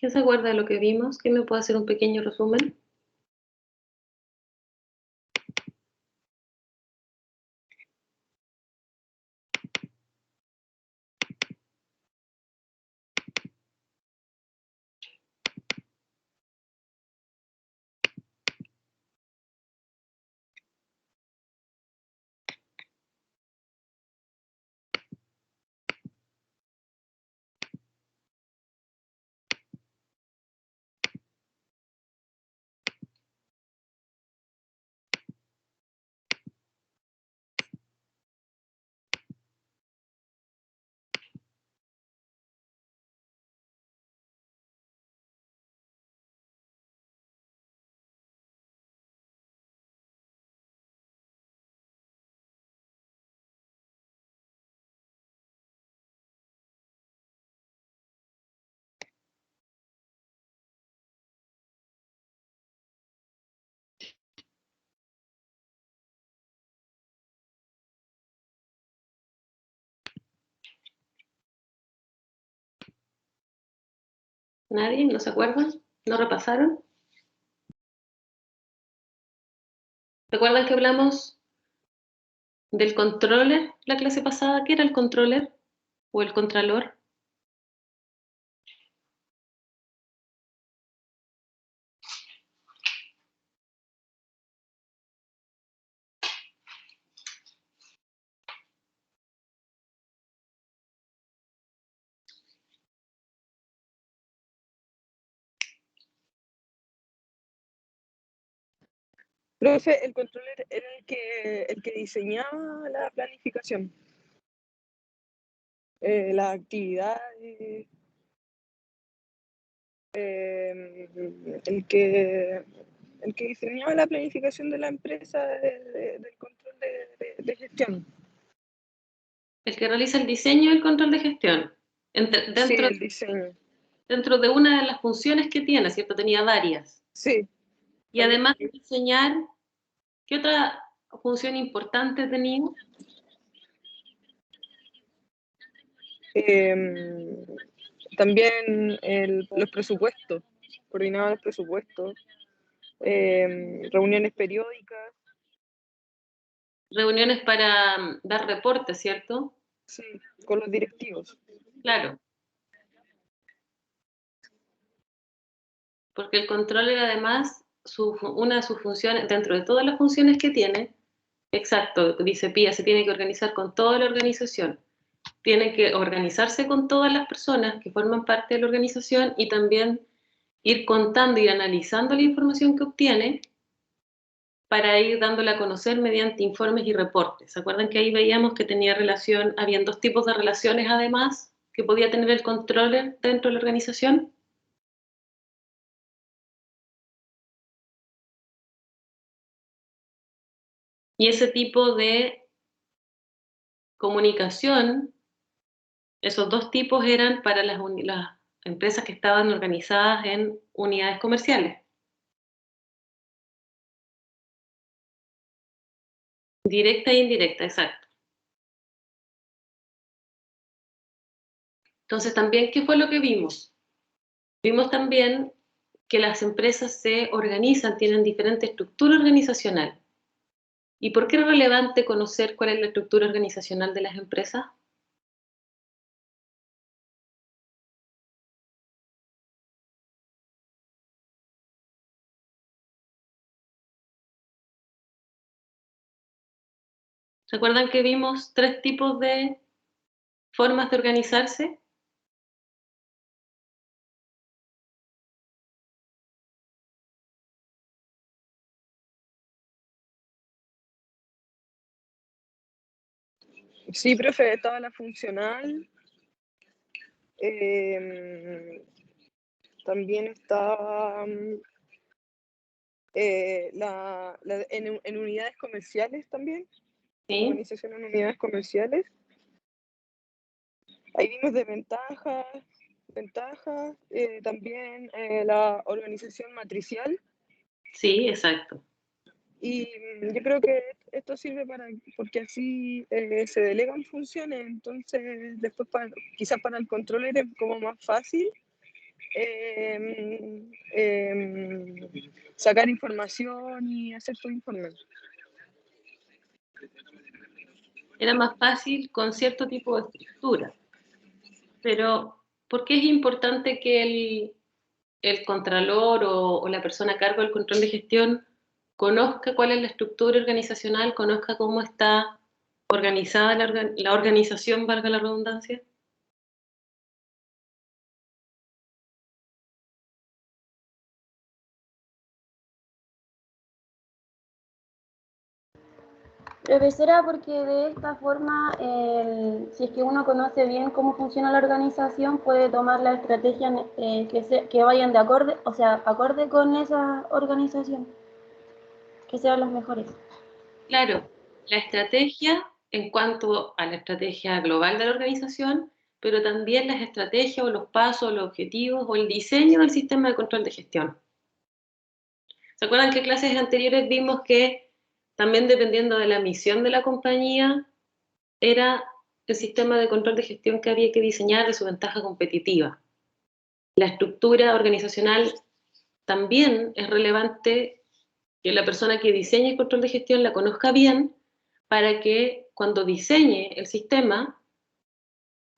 ¿Quién se acuerda de lo que vimos? ¿Quién me puede hacer un pequeño resumen? ¿Nadie? ¿No se acuerdan? ¿No repasaron? ¿Recuerdan que hablamos del controller la clase pasada? ¿Qué era el controller o el contralor? Profe, el controller era el que diseñaba la planificación, las actividades, el que diseñaba la planificación de la empresa del control de gestión. El que realiza el diseño y el control de gestión. Sí, el diseño. Dentro de una de las funciones que tiene, ¿cierto? Tenía varias. Sí. Y además de diseñar, ¿qué otra función importante tenía? También los presupuestos, coordinaba los presupuestos, reuniones periódicas. Reuniones para dar reportes, ¿cierto? Sí, con los directivos. Claro. Porque el controller además, una de sus funciones, dentro de todas las funciones que tiene, exacto, dice Pía, se tiene que organizar con toda la organización. Tiene que organizarse con todas las personas que forman parte de la organización y también ir contando y analizando la información que obtiene para ir dándola a conocer mediante informes y reportes. ¿Se acuerdan que ahí veíamos que tenía relación, habían dos tipos de relaciones además que podía tener el controller dentro de la organización? Y ese tipo de comunicación, esos dos tipos eran para las empresas que estaban organizadas en unidades comerciales. Directa e indirecta, exacto. Entonces, también, ¿qué fue lo que vimos? Vimos también que las empresas se organizan, tienen diferente estructura organizacional. ¿Y por qué es relevante conocer cuál es la estructura organizacional de las empresas? ¿Recuerdan que vimos tres tipos de formas de organizarse? Sí, profe, estaba la funcional. También estaba en unidades comerciales también. ¿Sí? Organización en unidades comerciales. Ahí vimos desventajas, ventajas, también la organización matricial. Sí, exacto. Y yo creo que esto sirve porque así se delegan funciones, entonces después quizás para el controller es como más fácil sacar información y hacer tu informe. Era más fácil con cierto tipo de estructura. Pero, ¿por qué es importante que el contralor o la persona a cargo del control de gestión conozca cuál es la estructura organizacional, conozca cómo está organizada la organización, valga la redundancia? Profesora, porque de esta forma, si es que uno conoce bien cómo funciona la organización, puede tomar la estrategia que vayan de acorde, o sea, acorde con esa organización, que sean las mejores. Claro, la estrategia en cuanto a la estrategia global de la organización, pero también las estrategias o los pasos, los objetivos o el diseño del sistema de control de gestión. ¿Se acuerdan que en clases anteriores vimos que también dependiendo de la misión de la compañía, era el sistema de control de gestión que había que diseñar de su ventaja competitiva? La estructura organizacional también es relevante que la persona que diseñe el control de gestión la conozca bien para que cuando diseñe el sistema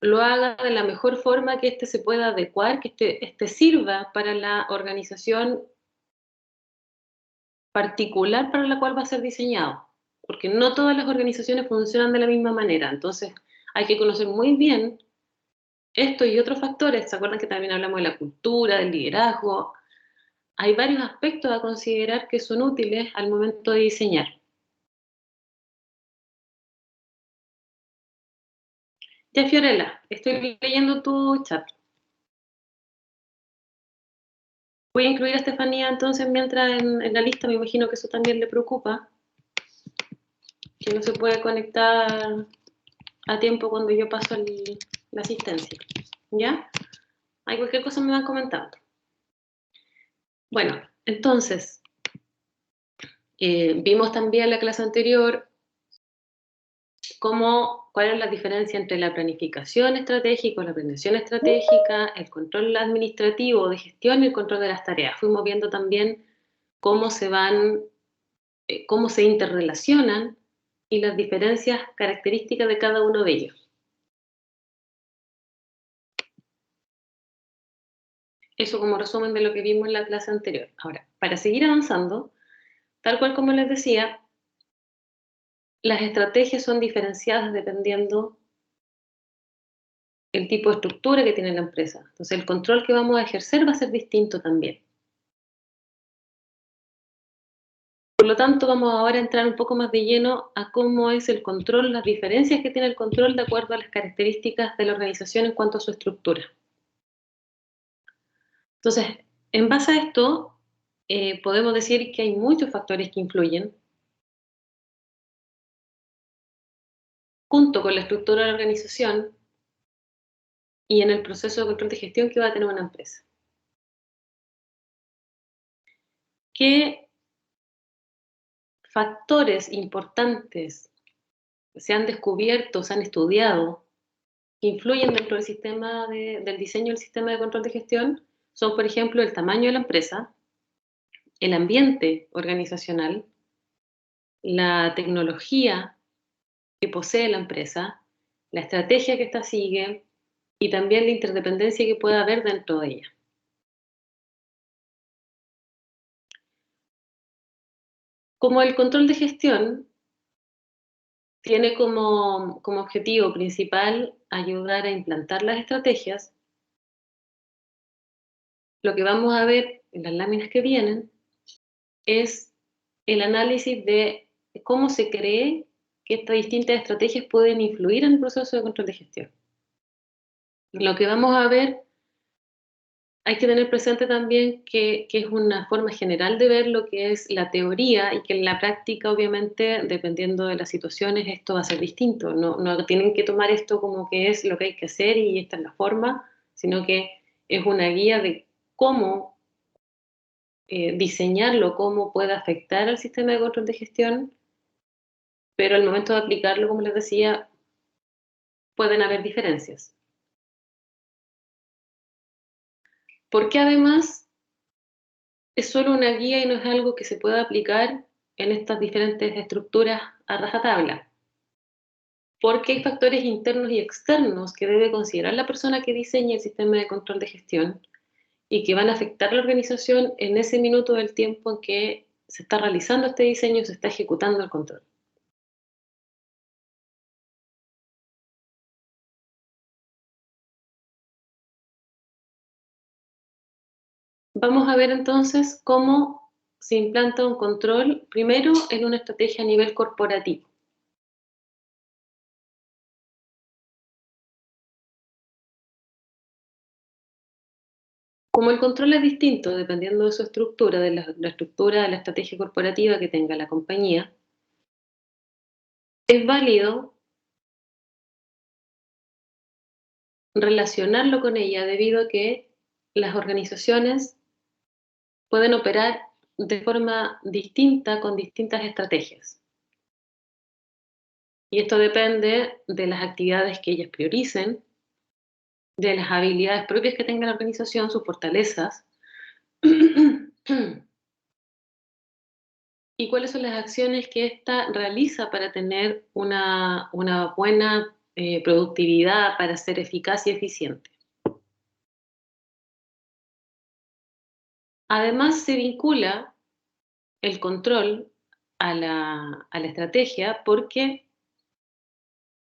lo haga de la mejor forma, que éste se pueda adecuar, que este sirva para la organización particular para la cual va a ser diseñado, porque no todas las organizaciones funcionan de la misma manera. Entonces hay que conocer muy bien esto y otros factores. ¿Se acuerdan que también hablamos de la cultura, del liderazgo? Hay varios aspectos a considerar que son útiles al momento de diseñar. Ya, Fiorella, estoy leyendo tu chat. Voy a incluir a Estefanía entonces mientras en la lista. Me imagino que eso también le preocupa, que no se puede conectar a tiempo cuando yo paso la asistencia. ¿Ya? Hay cualquier cosa me van comentando. Bueno, entonces, vimos también en la clase anterior cuál es la diferencia entre la planificación estratégica, la planeación estratégica, el control administrativo de gestión y el control de las tareas. Fuimos viendo también cómo cómo se interrelacionan y las diferencias características de cada uno de ellos. Eso como resumen de lo que vimos en la clase anterior. Ahora, para seguir avanzando, tal cual como les decía, las estrategias son diferenciadas dependiendo el tipo de estructura que tiene la empresa. Entonces, el control que vamos a ejercer va a ser distinto también. Por lo tanto, vamos ahora a entrar un poco más de lleno a cómo es el control, las diferencias que tiene el control de acuerdo a las características de la organización en cuanto a su estructura. Entonces, en base a esto, podemos decir que hay muchos factores que influyen junto con la estructura de la organización y en el proceso de control de gestión que va a tener una empresa. ¿Qué factores importantes se han descubierto, se han estudiado, que influyen dentro del sistema del diseño del sistema de control de gestión? Son, por ejemplo, el tamaño de la empresa, el ambiente organizacional, la tecnología que posee la empresa, la estrategia que ésta sigue y también la interdependencia que pueda haber dentro de ella. Como el control de gestión tiene como objetivo principal ayudar a implantar las estrategias, lo que vamos a ver en las láminas que vienen es el análisis de cómo se cree que estas distintas estrategias pueden influir en el proceso de control de gestión. Lo que vamos a ver, hay que tener presente también que es una forma general de ver lo que es la teoría y que en la práctica, obviamente, dependiendo de las situaciones, esto va a ser distinto. No tienen que tomar esto como que es lo que hay que hacer y esta es la forma, sino que es una guía de cómo diseñarlo, cómo puede afectar al sistema de control de gestión, pero al momento de aplicarlo, como les decía, pueden haber diferencias. porque además es solo una guía y no es algo que se pueda aplicar en estas diferentes estructuras a rajatabla. Porque hay factores internos y externos que debe considerar la persona que diseña el sistema de control de gestión y que van a afectar la organización en ese minuto del tiempo en que se está realizando este diseño y se está ejecutando el control. Vamos a ver entonces cómo se implanta un control, primero en una estrategia a nivel corporativo. Como el control es distinto dependiendo de su estructura, de la estructura de la estrategia corporativa que tenga la compañía, es válido relacionarlo con ella debido a que las organizaciones pueden operar de forma distinta con distintas estrategias. Y esto depende de las actividades que ellas prioricen, de las habilidades propias que tenga la organización, sus fortalezas, y cuáles son las acciones que ésta realiza para tener una buena productividad, para ser eficaz y eficiente. Además, se vincula el control a la estrategia porque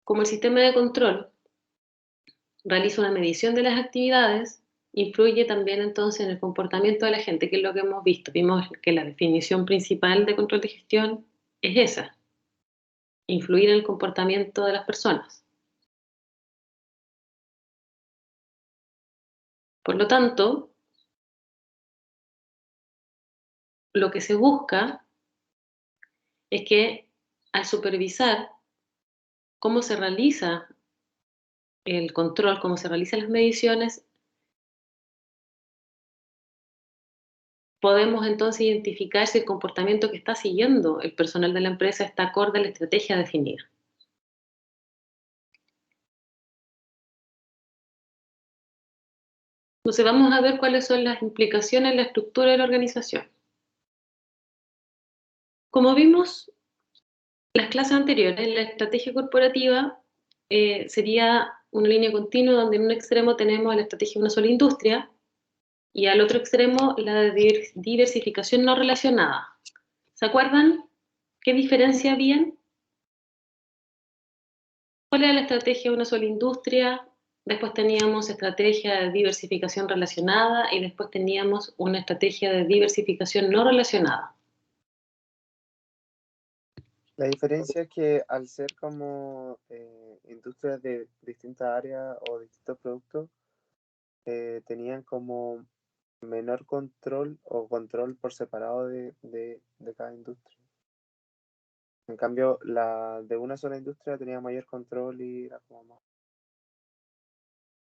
como el sistema de control realiza una medición de las actividades, influye también entonces en el comportamiento de la gente, que es lo que hemos visto. Vimos que la definición principal de control de gestión es esa, influir en el comportamiento de las personas. Por lo tanto, lo que se busca es que al supervisar cómo se realiza el control, cómo se realizan las mediciones, podemos entonces identificar si el comportamiento que está siguiendo el personal de la empresa está acorde a la estrategia definida. Entonces vamos a ver cuáles son las implicaciones en la estructura de la organización. Como vimos en las clases anteriores, la estrategia corporativa sería una línea continua donde en un extremo tenemos la estrategia de una sola industria y al otro extremo la diversificación no relacionada. ¿Se acuerdan qué diferencia había? ¿Cuál era la estrategia de una sola industria? Después teníamos estrategia de diversificación relacionada y después teníamos una estrategia de diversificación no relacionada. La diferencia es que al ser como industrias de distintas áreas o distintos productos, tenían como menor control o control por separado de cada industria. En cambio, la de una sola industria tenía mayor control y era como más...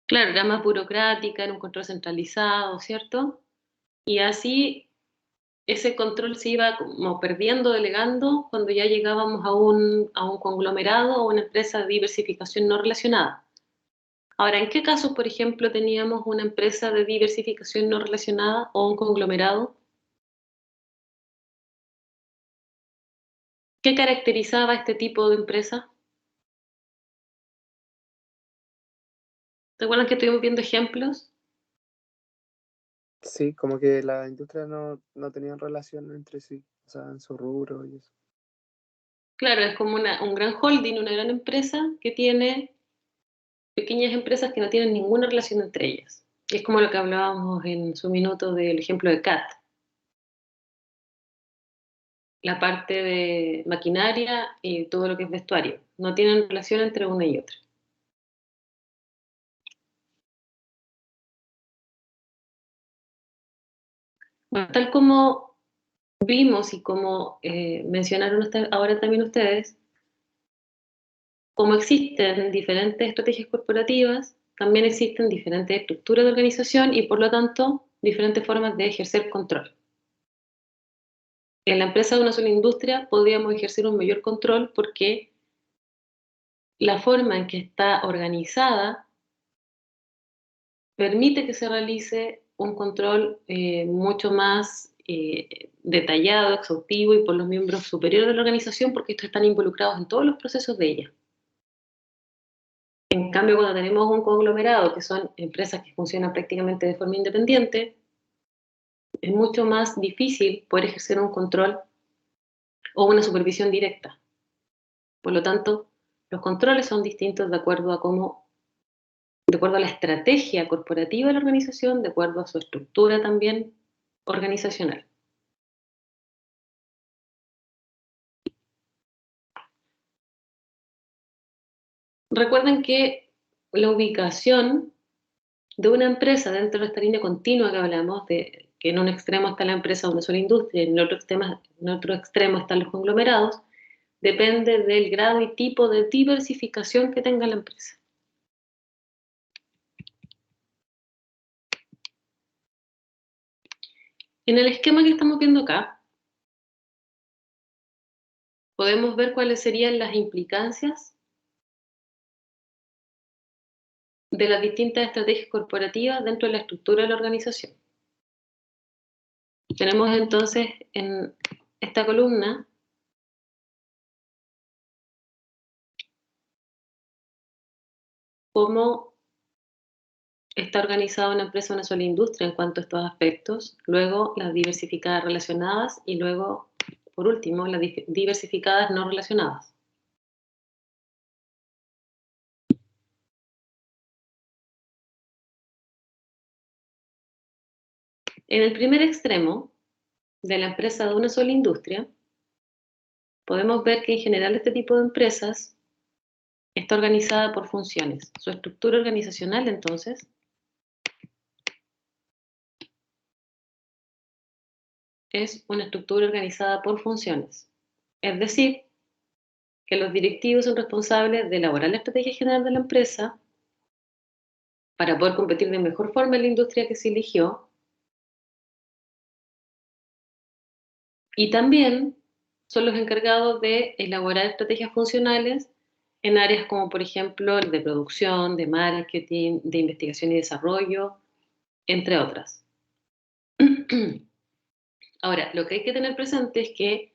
Claro, era más burocrática, era un control centralizado, ¿cierto? Y así ese control se iba como perdiendo, delegando, cuando ya llegábamos a un conglomerado o una empresa de diversificación no relacionada. Ahora, ¿en qué casos, por ejemplo, teníamos una empresa de diversificación no relacionada o un conglomerado? ¿Qué caracterizaba este tipo de empresa? ¿Te acuerdan que estuvimos viendo ejemplos? Sí, como que las industrias no tenían relación entre sí, o sea, en su rubro y eso. Claro, es como un gran holding, una gran empresa que tiene pequeñas empresas que no tienen ninguna relación entre ellas. Es como lo que hablábamos en su minuto del ejemplo de CAT. La parte de maquinaria y todo lo que es vestuario. No tienen relación entre una y otra. Bueno, tal como vimos y como mencionaron ahora también ustedes, como existen diferentes estrategias corporativas, también existen diferentes estructuras de organización y por lo tanto diferentes formas de ejercer control. En la empresa de una sola industria podríamos ejercer un mayor control porque la forma en que está organizada permite que se realice un control mucho más detallado, exhaustivo y por los miembros superiores de la organización, porque estos están involucrados en todos los procesos de ella. En cambio, cuando tenemos un conglomerado, que son empresas que funcionan prácticamente de forma independiente, es mucho más difícil poder ejercer un control o una supervisión directa. Por lo tanto, los controles son distintos de acuerdo a la estrategia corporativa de la organización, de acuerdo a su estructura también organizacional. Recuerden que la ubicación de una empresa dentro de esta línea continua que hablamos, de que en un extremo está la empresa de una sola industria y en otro extremo están los conglomerados, depende del grado y tipo de diversificación que tenga la empresa. En el esquema que estamos viendo acá, podemos ver cuáles serían las implicancias de las distintas estrategias corporativas dentro de la estructura de la organización. Tenemos entonces en esta columna cómo está organizada una empresa, una sola industria en cuanto a estos aspectos, luego las diversificadas relacionadas y luego, por último, las diversificadas no relacionadas. En el primer extremo de la empresa de una sola industria, podemos ver que en general este tipo de empresas está organizada por funciones. Su estructura organizacional, entonces, es una estructura organizada por funciones. Es decir, que los directivos son responsables de elaborar la estrategia general de la empresa para poder competir de mejor forma en la industria que se eligió, y también son los encargados de elaborar estrategias funcionales en áreas como, por ejemplo, el de producción, de marketing, de investigación y desarrollo, entre otras. Ahora, lo que hay que tener presente es que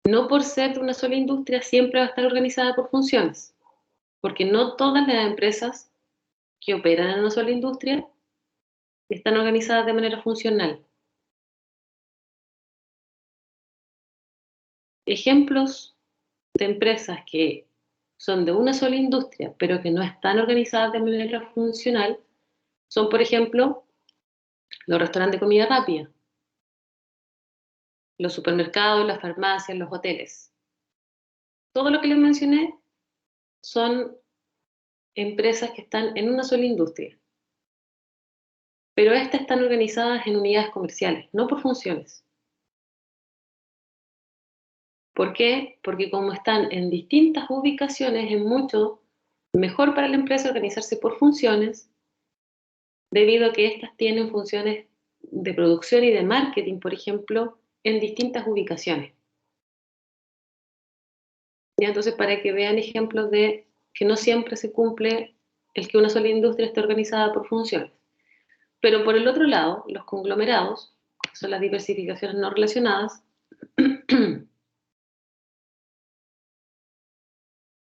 no por ser de una sola industria siempre va a estar organizada por funciones, porque no todas las empresas que operan en una sola industria están organizadas de manera funcional. Ejemplos de empresas que son de una sola industria, pero que no están organizadas de manera funcional, son, por ejemplo, los restaurantes de comida rápida, los supermercados, las farmacias, los hoteles. Todo lo que les mencioné son empresas que están en una sola industria, pero estas están organizadas en unidades comerciales, no por funciones. ¿Por qué? Porque como están en distintas ubicaciones, es mucho mejor para la empresa organizarse por funciones, debido a que estas tienen funciones de producción y de marketing, por ejemplo, en distintas ubicaciones. Y entonces, para que vean ejemplos de que no siempre se cumple el que una sola industria esté organizada por funciones. Pero por el otro lado, los conglomerados, que son las diversificaciones no relacionadas,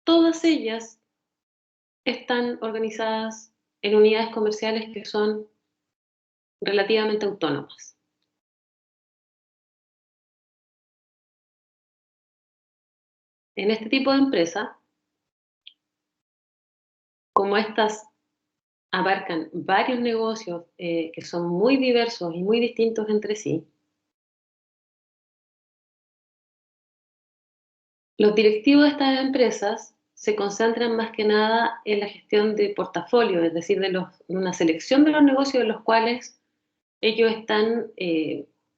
todas ellas están organizadas en unidades comerciales que son relativamente autónomas. En este tipo de empresa, como estas abarcan varios negocios que son muy diversos y muy distintos entre sí, los directivos de estas empresas se concentran más que nada en la gestión de portafolio, es decir, de una selección de los negocios en los cuales ellos están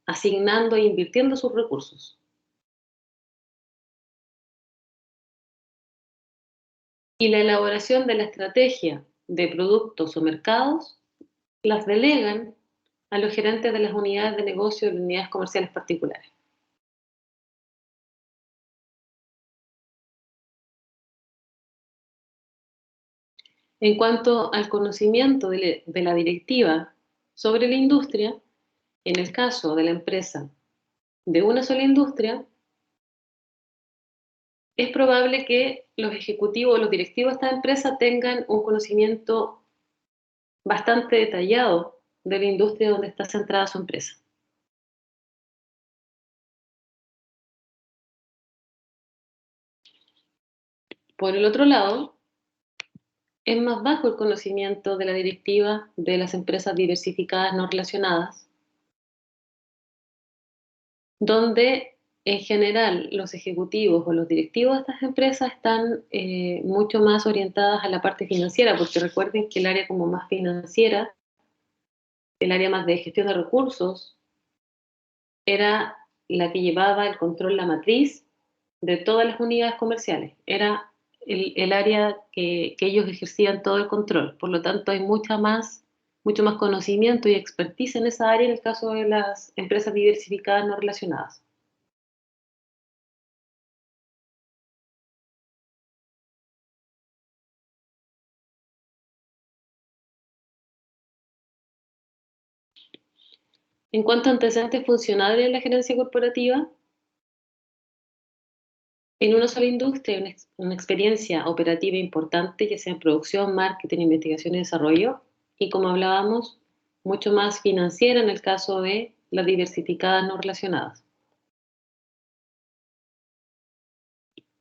asignando e invirtiendo sus recursos. Y la elaboración de la estrategia de productos o mercados las delegan a los gerentes de las unidades de negocio y de unidades comerciales particulares. En cuanto al conocimiento de la directiva sobre la industria, en el caso de la empresa de una sola industria, es probable que los ejecutivos o los directivos de esta empresa tengan un conocimiento bastante detallado de la industria donde está centrada su empresa. Por el otro lado, es más bajo el conocimiento de la directiva de las empresas diversificadas no relacionadas, donde en general los ejecutivos o los directivos de estas empresas están mucho más orientadas a la parte financiera, porque recuerden que el área como más financiera, el área más de gestión de recursos, era la que llevaba el control, la matriz de todas las unidades comerciales. Era el área que ellos ejercían todo el control. Por lo tanto, hay mucho más conocimiento y expertise en esa área en el caso de las empresas diversificadas no relacionadas. En cuanto a antecedentes funcionales en la gerencia corporativa, en una sola industria, una experiencia operativa importante, ya sea en producción, marketing, investigación y desarrollo, y como hablábamos, mucho más financiera en el caso de las diversificadas no relacionadas.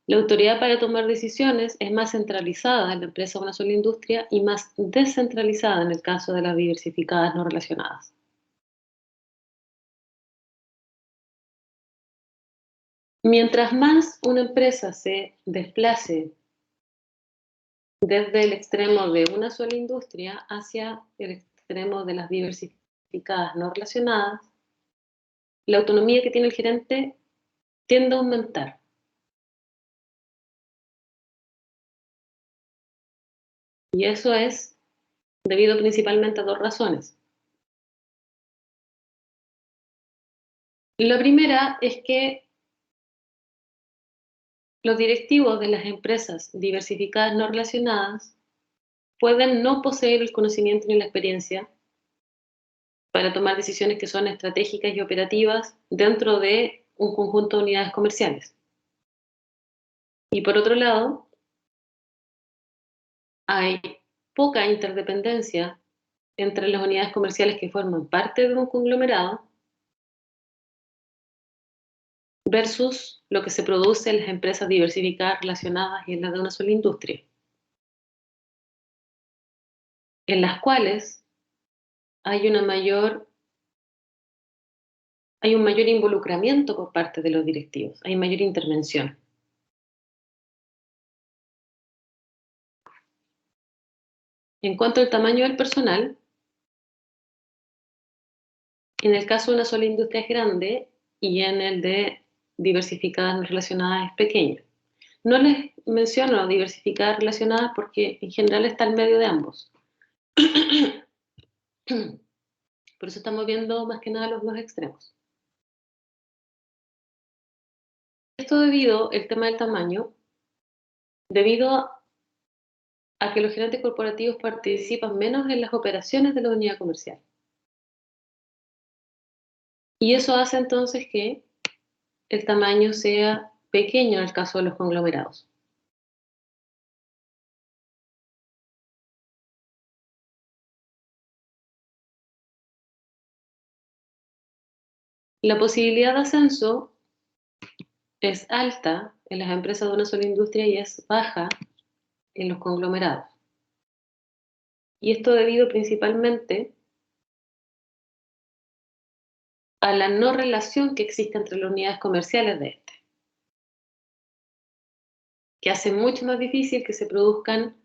La autoridad para tomar decisiones es más centralizada en la empresa o una sola industria y más descentralizada en el caso de las diversificadas no relacionadas. Mientras más una empresa se desplace desde el extremo de una sola industria hacia el extremo de las diversificadas no relacionadas, la autonomía que tiene el gerente tiende a aumentar. Y eso es debido principalmente a dos razones. La primera es que los directivos de las empresas diversificadas no relacionadas pueden no poseer el conocimiento ni la experiencia para tomar decisiones que son estratégicas y operativas dentro de un conjunto de unidades comerciales. Y por otro lado, hay poca interdependencia entre las unidades comerciales que forman parte de un conglomerado versus lo que se produce en las empresas diversificadas relacionadas y en las de una sola industria, en las cuales hay un mayor involucramiento por parte de los directivos, hay mayor intervención. En cuanto al tamaño del personal, en el caso de una sola industria es grande y en el de diversificadas no relacionadas es pequeño. No les menciono diversificadas relacionadas porque en general está en medio de ambos. Por eso estamos viendo más que nada los dos extremos. Esto debido, el tema del tamaño, debido a que los gerentes corporativos participan menos en las operaciones de la unidad comercial. Y eso hace entonces que el tamaño sea pequeño en el caso de los conglomerados. La posibilidad de ascenso es alta en las empresas de una sola industria y es baja en los conglomerados. Y esto debido principalmente a la no relación que existe entre las unidades comerciales de este, que hace mucho más difícil que se produzcan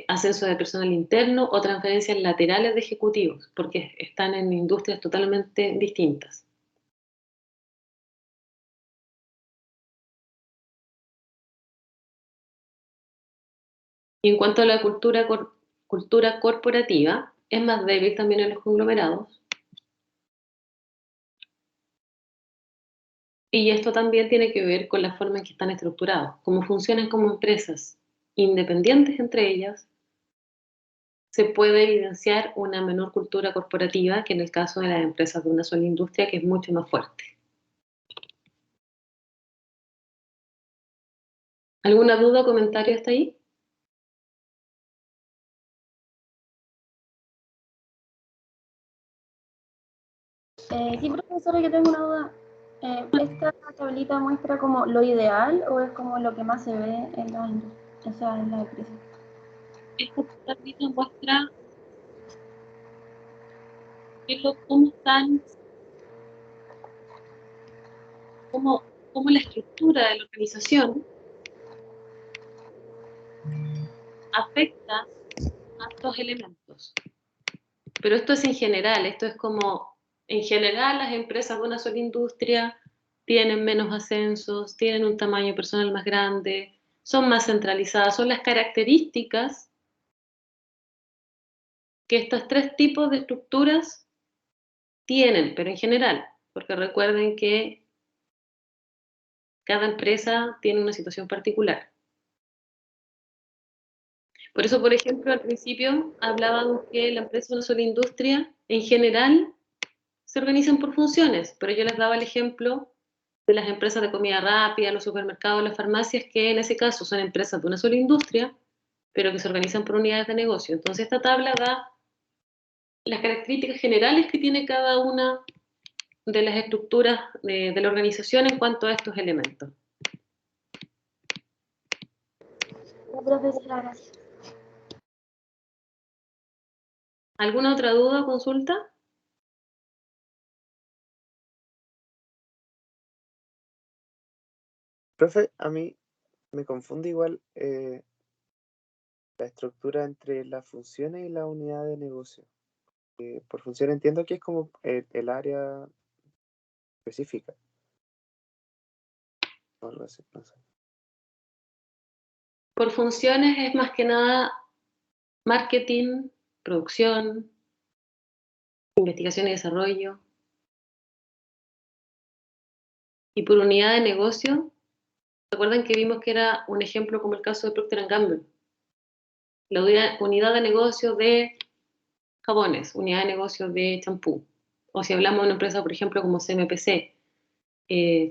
ascenso de personal interno o transferencias laterales de ejecutivos, porque están en industrias totalmente distintas. Y en cuanto a la cultura corporativa, es más débil también en los conglomerados. Y esto también tiene que ver con la forma en que están estructurados, cómo funcionan como empresas independientes entre ellas, se puede evidenciar una menor cultura corporativa que en el caso de las empresas de una sola industria, que es mucho más fuerte. ¿Alguna duda o comentario hasta ahí? Sí, profesora, yo tengo una duda. ¿Esta tablita muestra como lo ideal o es como lo que más se ve en la industria, o sea, en la empresa? Esta tablita muestra cómo están, cómo la estructura de la organización afecta a estos elementos. Pero esto es en general, esto es como, en general las empresas de una sola industria tienen menos ascensos, tienen un tamaño personal más grande, son más centralizadas, son las características que estos tres tipos de estructuras tienen, pero en general, porque recuerden que cada empresa tiene una situación particular. Por eso, por ejemplo, al principio hablábamos que la empresa de una sola industria, en general, se organizan por funciones, pero yo les daba el ejemplo de las empresas de comida rápida, los supermercados, las farmacias, que en ese caso son empresas de una sola industria, pero que se organizan por unidades de negocio. Entonces esta tabla da las características generales que tiene cada una de las estructuras de la organización en cuanto a estos elementos. Profesora, gracias. ¿Alguna otra duda o consulta? Profe, a mí me confunde igual la estructura entre las funciones y la unidad de negocio. Por función entiendo que es como el área específica. O algo así, no sé. Por funciones es más que nada marketing, producción, investigación y desarrollo. Y por unidad de negocio, recuerden que vimos que era un ejemplo como el caso de Procter & Gamble. La unidad de negocio de jabones, unidad de negocio de champú. O si hablamos de una empresa, por ejemplo, como CMPC,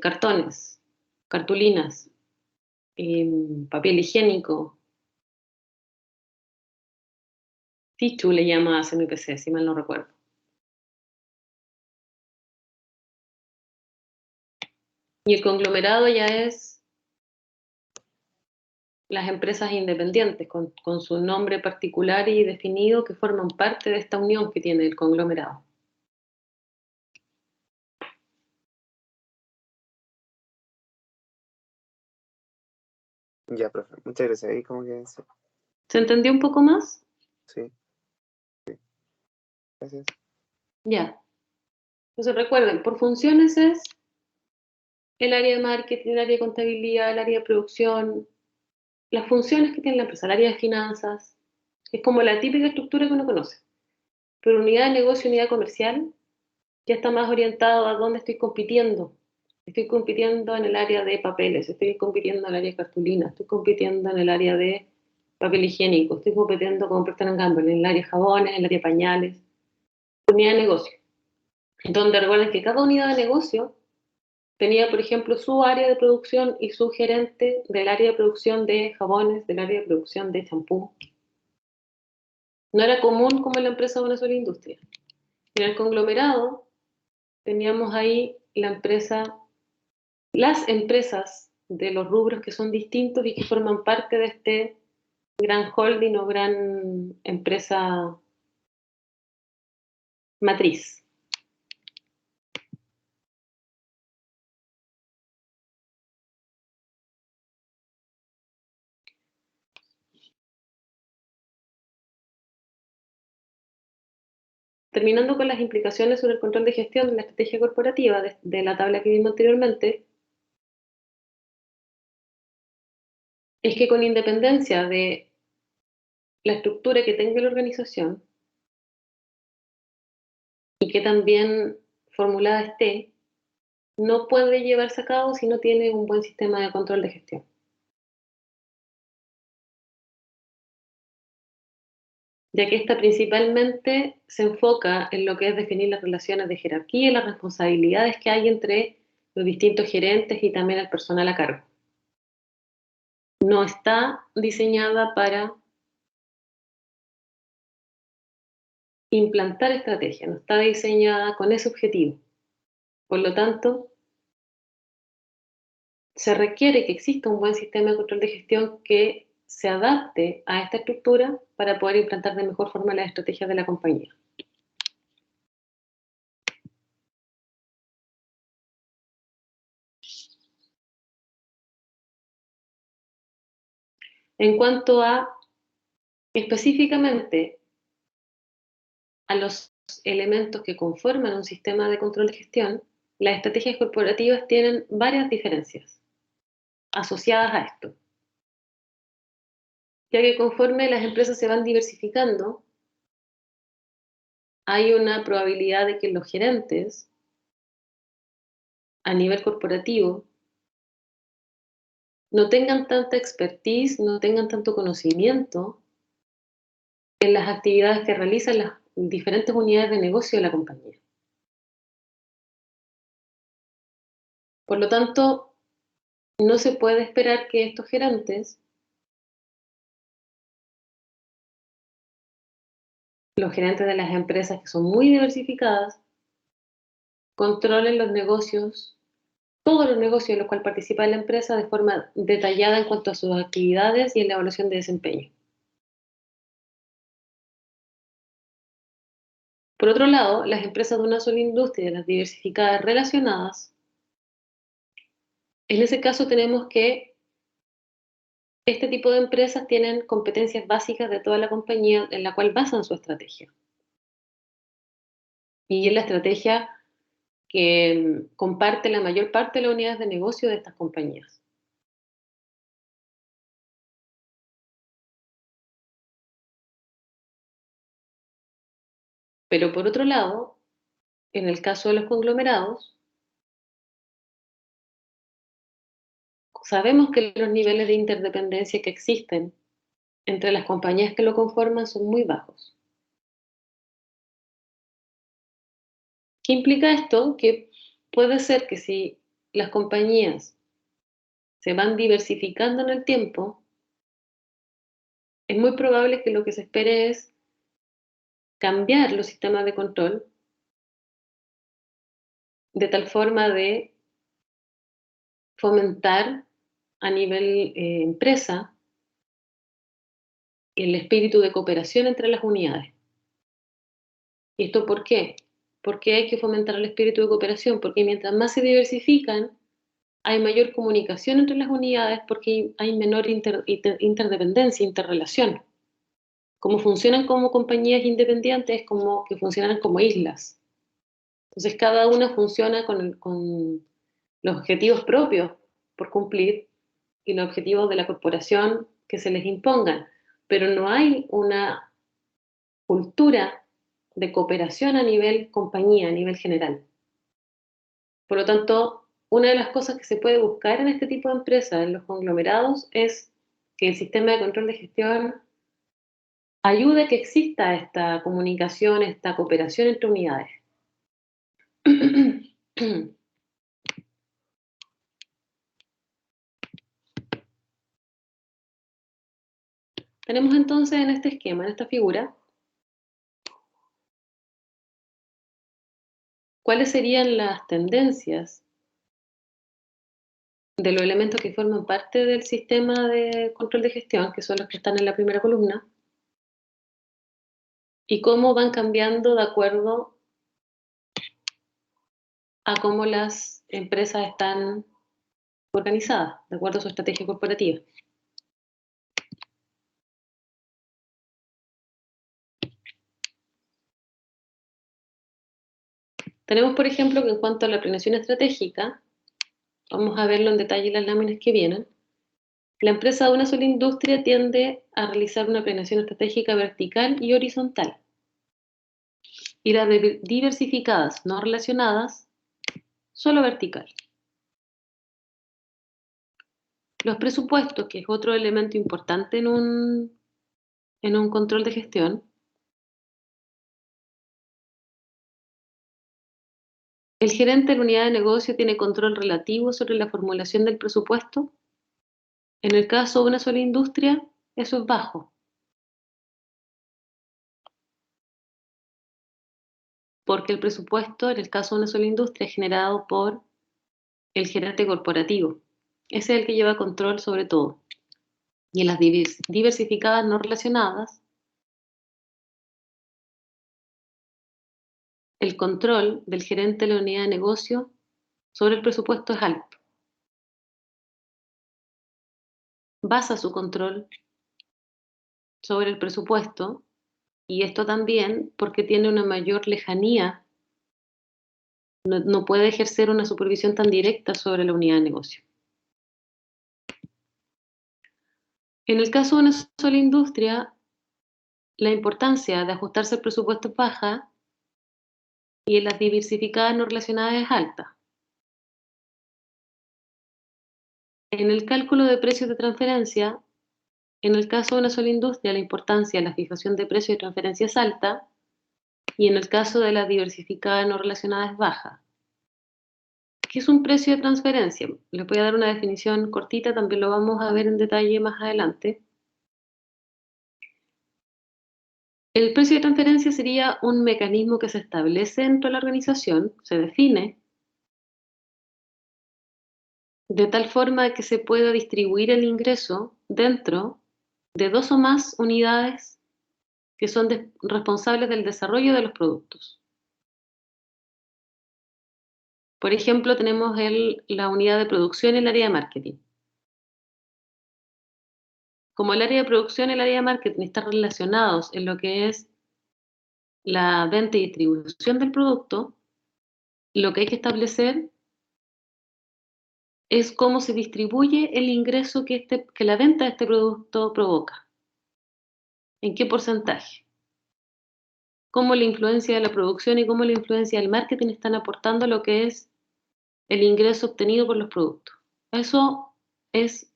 cartones, cartulinas, papel higiénico, Tichu le llama a CMPC, si mal no recuerdo. Y el conglomerado ya es las empresas independientes con su nombre particular y definido que forman parte de esta unión que tiene el conglomerado. Ya, profe, muchas gracias. Ahí como que sí. ¿Se entendió un poco más? Sí. Gracias. Ya. Entonces recuerden, por funciones es el área de marketing, el área de contabilidad, el área de producción, las funciones que tiene la empresa, el área de finanzas. Es como la típica estructura que uno conoce. Pero unidad de negocio, unidad comercial, ya está más orientado a dónde estoy compitiendo. Estoy compitiendo en el área de papeles, estoy compitiendo en el área de cartulina, estoy compitiendo en el área de papel higiénico, estoy compitiendo con Procter & Gamble en el área de jabones, en el área de pañales. Unidad de negocio. Entonces recuerden que cada unidad de negocio tenía, por ejemplo, su área de producción y su gerente del área de producción de jabones, del área de producción de champú. No era común como en la empresa de una sola industria. En el conglomerado teníamos ahí las empresas de los rubros que son distintos y que forman parte de este gran holding o gran empresa matriz. Terminando con las implicaciones sobre el control de gestión de la estrategia corporativa de la tabla que vimos anteriormente, es que con independencia de la estructura que tenga la organización y que también formulada esté, no puede llevarse a cabo si no tiene un buen sistema de control de gestión. ya que esta principalmente se enfoca en lo que es definir las relaciones de jerarquía y las responsabilidades que hay entre los distintos gerentes y también el personal a cargo. No está diseñada para implantar estrategia, no está diseñada con ese objetivo. Por lo tanto, se requiere que exista un buen sistema de control de gestión que se adapte a esta estructura para poder implantar de mejor forma las estrategias de la compañía. En cuanto a específicamente a los elementos que conforman un sistema de control de gestión, las estrategias corporativas tienen varias diferencias asociadas a esto, ya que conforme las empresas se van diversificando, hay una probabilidad de que los gerentes a nivel corporativo no tengan tanta expertise, no tengan tanto conocimiento en las actividades que realizan las diferentes unidades de negocio de la compañía. Por lo tanto, no se puede esperar que estos gerentes, los gerentes de las empresas que son muy diversificadas, controlen los negocios, todos los negocios en los cuales participa la empresa de forma detallada en cuanto a sus actividades y en la evaluación de desempeño. Por otro lado, las empresas de una sola industria, las diversificadas relacionadas, en ese caso tenemos que este tipo de empresas tienen competencias básicas de toda la compañía en la cual basan su estrategia. Y es la estrategia que comparte la mayor parte de las unidades de negocio de estas compañías. Pero por otro lado, en el caso de los conglomerados, sabemos que los niveles de interdependencia que existen entre las compañías que lo conforman son muy bajos. ¿Qué implica esto? Que puede ser que si las compañías se van diversificando en el tiempo, es muy probable que lo que se espere es cambiar los sistemas de control de tal forma de fomentar a nivel empresa el espíritu de cooperación entre las unidades. ¿Y esto por qué? Porque hay que fomentar el espíritu de cooperación, porque mientras más se diversifican, hay mayor comunicación entre las unidades porque hay menor interdependencia, interrelación. Como funcionan como compañías independientes, es como que funcionan como islas. Entonces cada una funciona con los objetivos propios por cumplir y los objetivos de la corporación que se les impongan, pero no hay una cultura de cooperación a nivel compañía, a nivel general. Por lo tanto, una de las cosas que se puede buscar en este tipo de empresas, en los conglomerados, es que el sistema de control de gestión ayude a que exista esta comunicación, esta cooperación entre unidades. Tenemos entonces en este esquema, en esta figura, cuáles serían las tendencias de los elementos que forman parte del sistema de control de gestión, que son los que están en la primera columna, y cómo van cambiando de acuerdo a cómo las empresas están organizadas, de acuerdo a su estrategia corporativa. Tenemos, por ejemplo, que en cuanto a la planeación estratégica, vamos a verlo en detalle en las láminas que vienen, la empresa de una sola industria tiende a realizar una planeación estratégica vertical y horizontal. Y las diversificadas no relacionadas, solo vertical. Los presupuestos, que es otro elemento importante en un control de gestión, ¿El gerente de la unidad de negocio tiene control relativo sobre la formulación del presupuesto? En el caso de una sola industria, eso es bajo, porque el presupuesto, en el caso de una sola industria, es generado por el gerente corporativo. Ese es el que lleva control sobre todo. Y en las diversificadas no relacionadas, el control del gerente de la unidad de negocio sobre el presupuesto es alto. Basa su control sobre el presupuesto, y esto también porque tiene una mayor lejanía, no puede ejercer una supervisión tan directa sobre la unidad de negocio. En el caso de una sola industria, la importancia de ajustarse al presupuesto es baja y en las diversificadas no relacionadas es alta. En el cálculo de precios de transferencia, en el caso de una sola industria, la importancia de la fijación de precios de transferencia es alta y en el caso de las diversificadas no relacionadas es baja. ¿Qué es un precio de transferencia? Les voy a dar una definición cortita, también lo vamos a ver en detalle más adelante. El precio de transferencia sería un mecanismo que se establece dentro de la organización, se define, de tal forma que se pueda distribuir el ingreso dentro de dos o más unidades que son responsables del desarrollo de los productos. Por ejemplo, tenemos la unidad de producción y el área de marketing. Como el área de producción y el área de marketing están relacionados en lo que es la venta y distribución del producto, lo que hay que establecer es cómo se distribuye el ingreso que la venta de este producto provoca. ¿En qué porcentaje? Cómo la influencia de la producción y cómo la influencia del marketing están aportando lo que es el ingreso obtenido por los productos. Eso es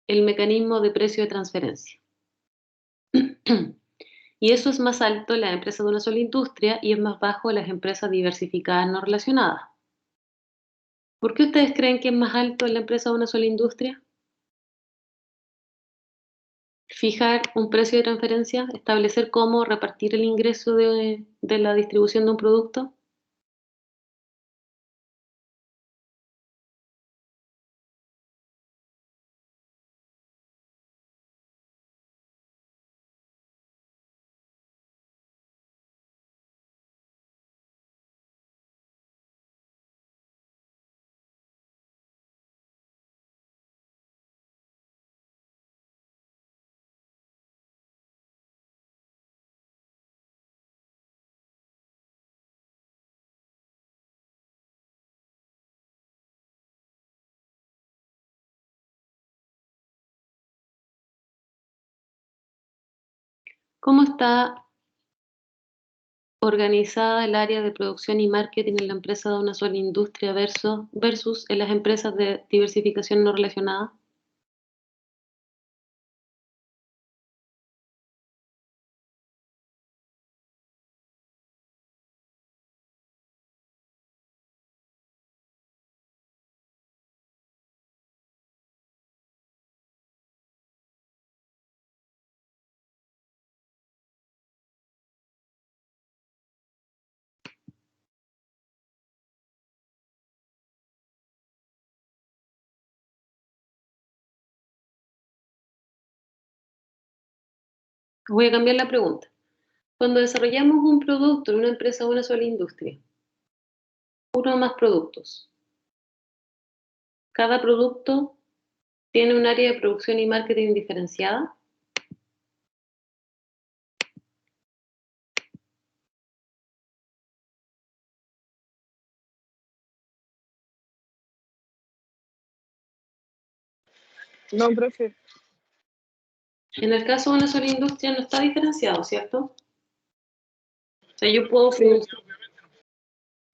el mecanismo de precio de transferencia. Y eso es más alto en las empresas de una sola industria y es más bajo en las empresas diversificadas no relacionadas. ¿Por qué ustedes creen que es más alto en la empresa de una sola industria? Fijar un precio de transferencia, establecer cómo repartir el ingreso de la distribución de un producto. ¿Cómo está organizada el área de producción y marketing en la empresa de una sola industria versus en las empresas de diversificación no relacionada? Voy a cambiar la pregunta. Cuando desarrollamos un producto en una empresa de una sola industria, uno o más productos, cada producto tiene un área de producción y marketing diferenciada. No, profe. En el caso de una sola industria no está diferenciado, ¿cierto? O sea, yo puedo, Sí.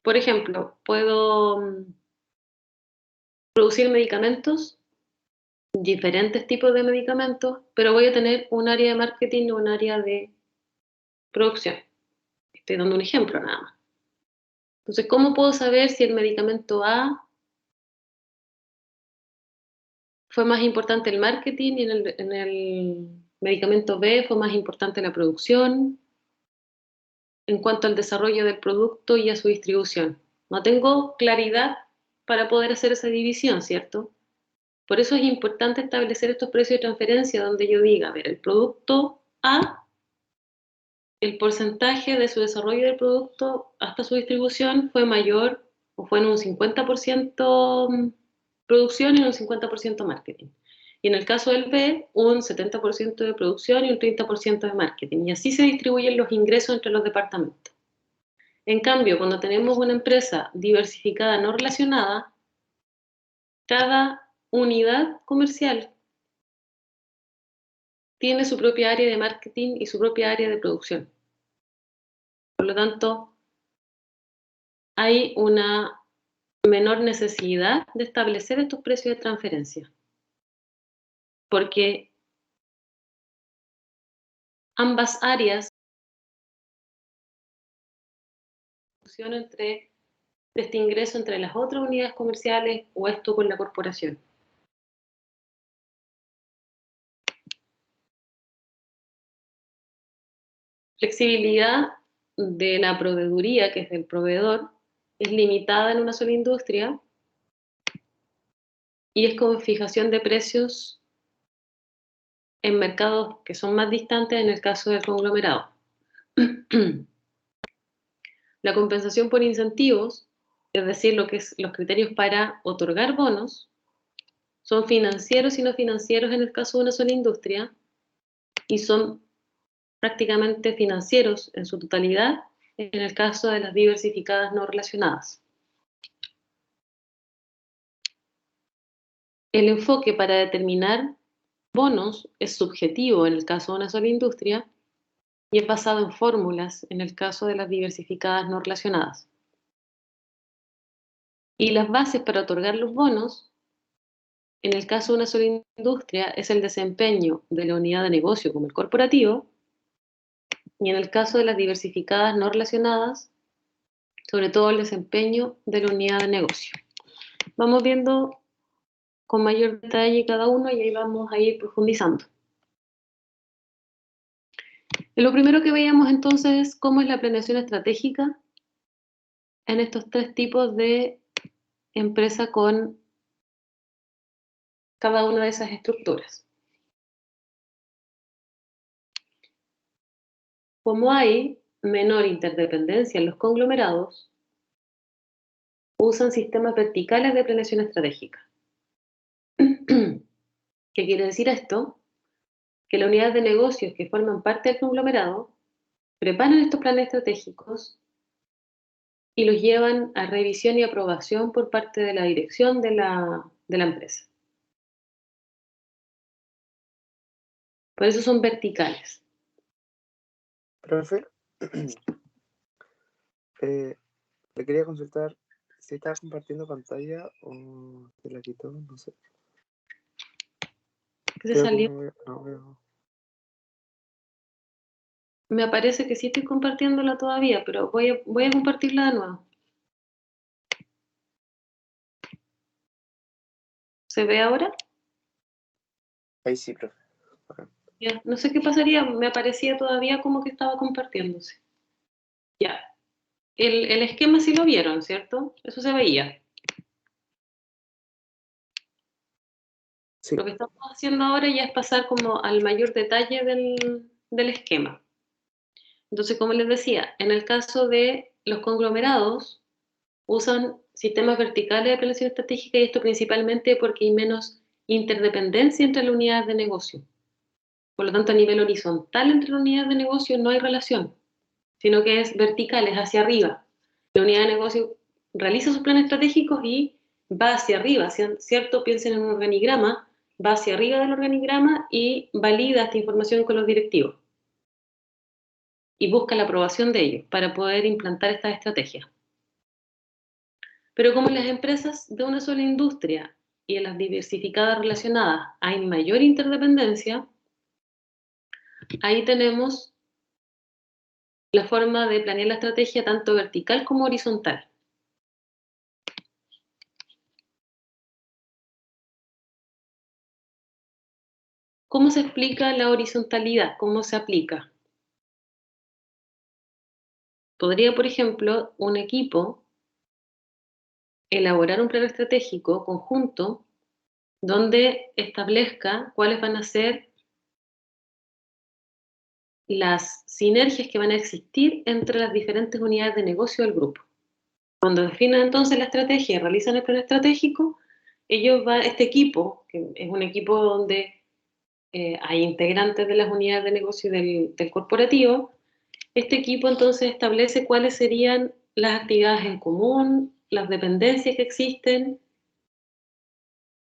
por ejemplo, puedo producir medicamentos, diferentes tipos de medicamentos, pero voy a tener un área de marketing o un área de producción. Estoy dando un ejemplo nada más. Entonces, ¿cómo puedo saber si el medicamento A fue más importante el marketing y en el medicamento B fue más importante la producción en cuanto al desarrollo del producto y a su distribución? No tengo claridad para poder hacer esa división, ¿cierto? Por eso es importante establecer estos precios de transferencia donde yo diga, a ver, el producto A, el porcentaje de su desarrollo del producto hasta su distribución fue mayor o fue en un 50% producción y en un 50% marketing. Y en el caso del B, un 70% de producción y un 30% de marketing. Y así se distribuyen los ingresos entre los departamentos. En cambio, cuando tenemos una empresa diversificada no relacionada, cada unidad comercial tiene su propia área de marketing y su propia área de producción. Por lo tanto, hay una menor necesidad de establecer estos precios de transferencia, porque ambas áreas funcionan entre este ingreso entre las otras unidades comerciales o esto con la corporación. Flexibilidad de la proveeduría, que es del proveedor, es limitada en una sola industria y es con fijación de precios en mercados que son más distantes en el caso del conglomerado. La compensación por incentivos, es decir, lo que es los criterios para otorgar bonos, son financieros y no financieros en el caso de una sola industria y son prácticamente financieros en su totalidad en el caso de las diversificadas no relacionadas. El enfoque para determinar bonos es subjetivo en el caso de una sola industria y es basado en fórmulas en el caso de las diversificadas no relacionadas. Y las bases para otorgar los bonos, en el caso de una sola industria, es el desempeño de la unidad de negocio como el corporativo, y en el caso de las diversificadas no relacionadas, sobre todo el desempeño de la unidad de negocio. Vamos viendo con mayor detalle cada uno y ahí vamos a ir profundizando. Lo primero que veíamos entonces es cómo es la planeación estratégica en estos tres tipos de empresa con cada una de esas estructuras. Como hay menor interdependencia en los conglomerados, usan sistemas verticales de planeación estratégica. ¿Qué quiere decir esto? Que las unidades de negocios que forman parte del conglomerado preparan estos planes estratégicos y los llevan a revisión y aprobación por parte de la dirección de la empresa. Por eso son verticales. Profe, le quería consultar si estaba compartiendo pantalla o se la quitó, no sé. ¿Qué se Creo que salió? no veo. Me parece que sí estoy compartiéndola todavía, pero voy a compartirla de nuevo. ¿Se ve ahora? Ahí sí, profe. Ya, no sé qué pasaría, me aparecía todavía como que estaba compartiéndose. Ya. El esquema sí lo vieron, ¿cierto? Eso se veía. Sí. Lo que estamos haciendo ahora ya es pasar como al mayor detalle del esquema. Entonces, como les decía, en el caso de los conglomerados, usan sistemas verticales de planeación estratégica y esto principalmente porque hay menos interdependencia entre las unidades de negocio. Por lo tanto, a nivel horizontal entre las unidades de negocio no hay relación, sino que es vertical, es hacia arriba. La unidad de negocio realiza sus planes estratégicos y va hacia arriba, ¿cierto? Piensen en un organigrama, va hacia arriba del organigrama y valida esta información con los directivos y busca la aprobación de ellos para poder implantar estas estrategias. Pero como en las empresas de una sola industria y en las diversificadas relacionadas hay mayor interdependencia, ahí tenemos la forma de planear la estrategia tanto vertical como horizontal. ¿Cómo se explica la horizontalidad? ¿Cómo se aplica? Podría, por ejemplo, un equipo elaborar un plan estratégico conjunto donde establezca cuáles van a ser las sinergias que van a existir entre las diferentes unidades de negocio del grupo. Cuando definen entonces la estrategia y realizan el plan estratégico, este equipo, que es un equipo donde hay integrantes de las unidades de negocio del corporativo, este equipo entonces establece cuáles serían las actividades en común, las dependencias que existen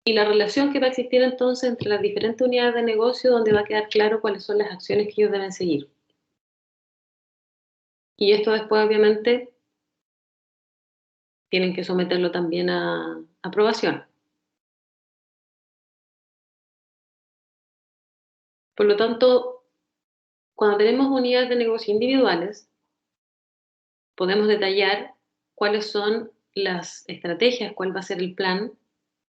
y la relación que va a existir entonces entre las diferentes unidades de negocio, donde va a quedar claro cuáles son las acciones que ellos deben seguir. Y esto después, obviamente, tienen que someterlo también a aprobación. Por lo tanto, cuando tenemos unidades de negocio individuales, podemos detallar cuáles son las estrategias, cuál va a ser el plan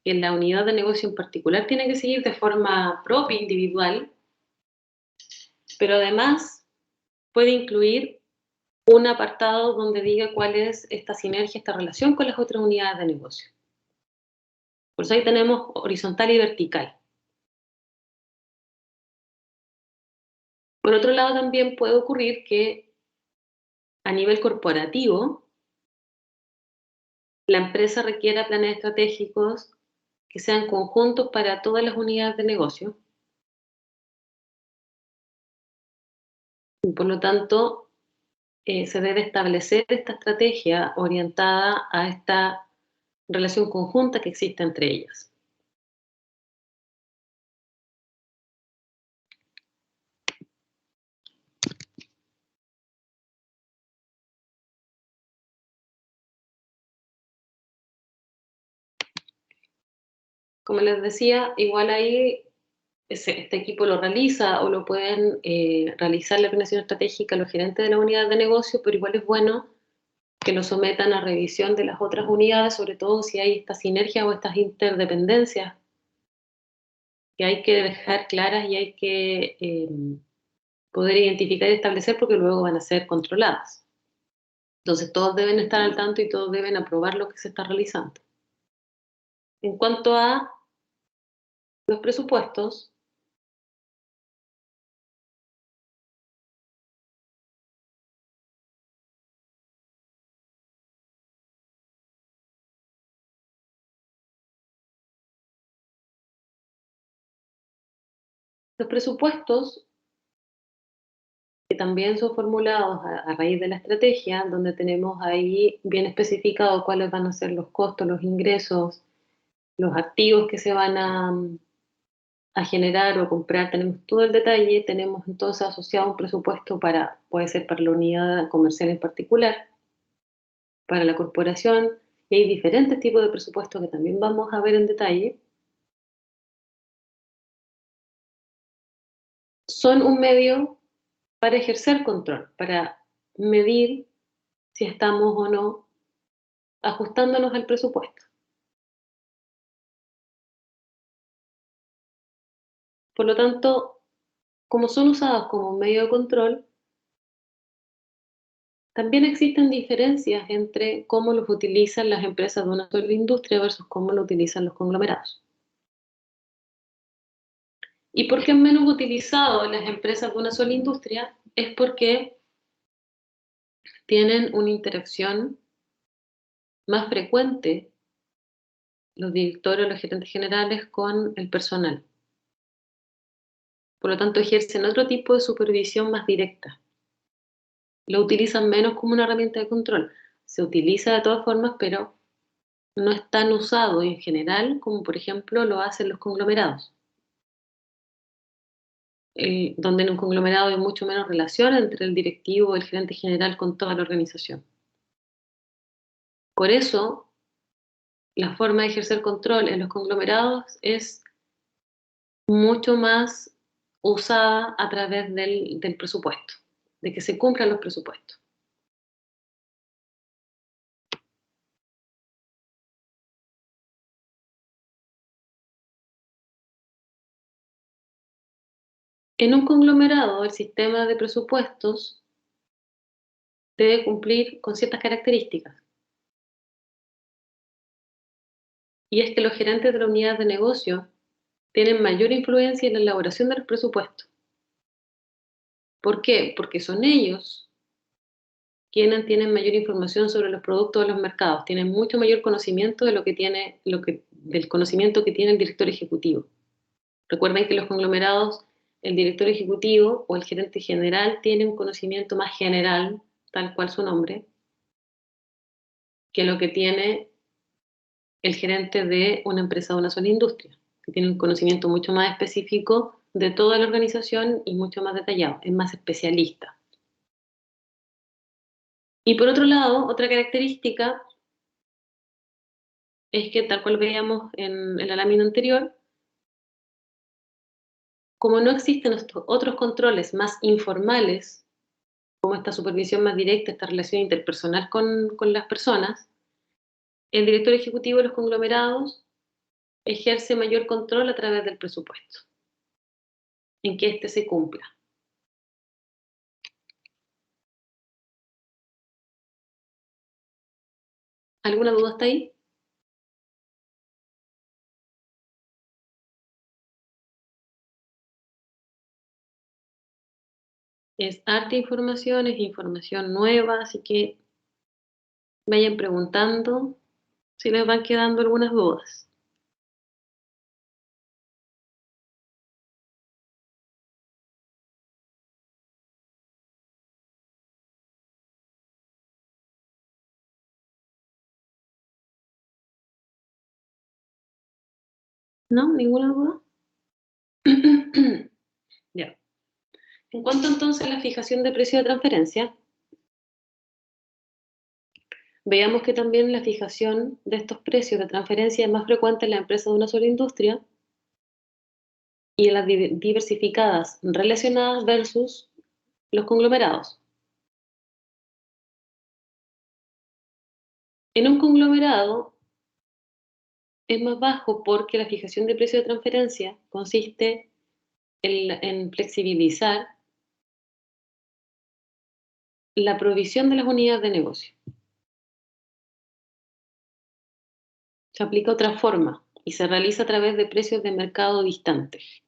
que la unidad de negocio en particular tiene que seguir de forma propia, individual, pero además puede incluir un apartado donde diga cuál es esta sinergia, esta relación con las otras unidades de negocio. Por eso ahí tenemos horizontal y vertical. Por otro lado, también puede ocurrir que a nivel corporativo, la empresa requiera planes estratégicos que sean conjuntos para todas las unidades de negocio. Y por lo tanto, se debe establecer esta estrategia orientada a esta relación conjunta que existe entre ellas. Como les decía, igual ahí este equipo lo realiza o lo pueden realizar la planeación estratégica los gerentes de la unidad de negocio, pero igual es bueno que lo sometan a revisión de las otras unidades, sobre todo si hay esta sinergia o estas interdependencias que hay que dejar claras y hay que poder identificar y establecer porque luego van a ser controladas. Entonces todos deben estar al tanto y todos deben aprobar lo que se está realizando. En cuanto a los presupuestos, los presupuestos que también son formulados a raíz de la estrategia, donde tenemos ahí bien especificado cuáles van a ser los costos, los ingresos, los activos que se van a generar o comprar, tenemos todo el detalle, tenemos entonces asociado un presupuesto puede ser para la unidad comercial en particular, para la corporación, y hay diferentes tipos de presupuestos que también vamos a ver en detalle. Son un medio para ejercer control, para medir si estamos o no ajustándonos al presupuesto. Por lo tanto, como son usados como medio de control, también existen diferencias entre cómo los utilizan las empresas de una sola industria versus cómo lo utilizan los conglomerados. ¿Y por qué es menos utilizado las empresas de una sola industria? Es porque tienen una interacción más frecuente los directores o los gerentes generales con el personal. Por lo tanto, ejercen otro tipo de supervisión más directa. Lo utilizan menos como una herramienta de control. Se utiliza de todas formas, pero no es tan usado en general como, por ejemplo, lo hacen los conglomerados. Donde en un conglomerado hay mucho menos relación entre el directivo o el gerente general con toda la organización. Por eso, la forma de ejercer control en los conglomerados es mucho más usada a través del presupuesto, de que se cumplan los presupuestos. En un conglomerado, el sistema de presupuestos debe cumplir con ciertas características. Y es que los gerentes de la unidad de negocio tienen mayor influencia en la elaboración de los presupuestos. ¿Por qué? Porque son ellos quienes tienen mayor información sobre los productos de los mercados, tienen mucho mayor conocimiento de del conocimiento que tiene el director ejecutivo. Recuerden que los conglomerados, el director ejecutivo o el gerente general tiene un conocimiento más general, tal cual su nombre, que lo que tiene el gerente de una empresa de una sola industria, que tiene un conocimiento mucho más específico de toda la organización y mucho más detallado, es más especialista. Y por otro lado, otra característica es que, tal cual veíamos en la lámina anterior, como no existen estos otros controles más informales, como esta supervisión más directa, esta relación interpersonal con las personas, el director ejecutivo de los conglomerados ejerce mayor control a través del presupuesto, en que éste se cumpla. ¿Alguna duda hasta ahí? Es harta información, es información nueva, así que vayan preguntando si les van quedando algunas dudas. ¿No? ¿Ninguna duda? Ya. En cuanto entonces a la fijación de precio de transferencia, veamos que también la fijación de estos precios de transferencia es más frecuente en la empresa de una sola industria y en las diversificadas relacionadas versus los conglomerados. En un conglomerado es más bajo porque la fijación de precio de transferencia consiste en flexibilizar la provisión de las unidades de negocio. Se aplica otra forma y se realiza a través de precios de mercado distantes.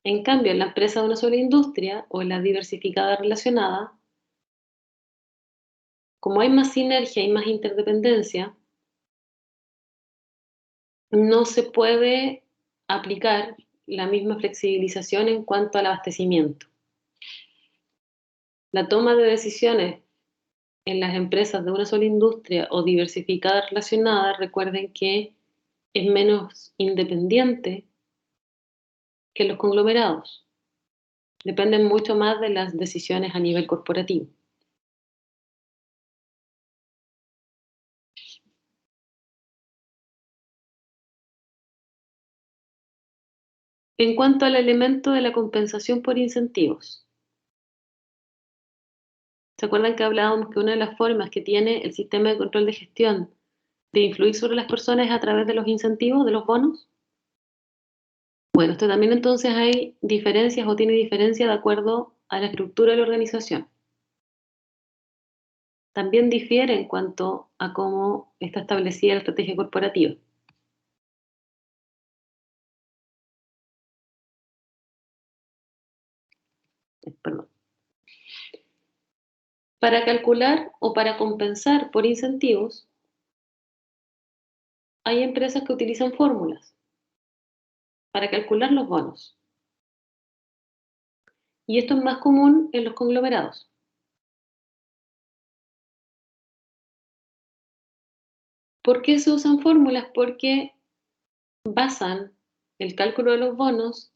En cambio, en la empresa de una sola industria o en la diversificada relacionada, como hay más sinergia y más interdependencia, no se puede aplicar la misma flexibilización en cuanto al abastecimiento. La toma de decisiones en las empresas de una sola industria o diversificadas relacionadas, recuerden que es menos independiente que los conglomerados. Dependen mucho más de las decisiones a nivel corporativo. En cuanto al elemento de la compensación por incentivos, ¿se acuerdan que hablábamos que una de las formas que tiene el sistema de control de gestión de influir sobre las personas es a través de los incentivos, de los bonos? Bueno, esto también entonces hay diferencias o tiene diferencia de acuerdo a la estructura de la organización. También difiere en cuanto a cómo está establecida la estrategia corporativa. Perdón. Para calcular o para compensar por incentivos, hay empresas que utilizan fórmulas para calcular los bonos. Y esto es más común en los conglomerados. ¿Por qué se usan fórmulas? Porque basan el cálculo de los bonos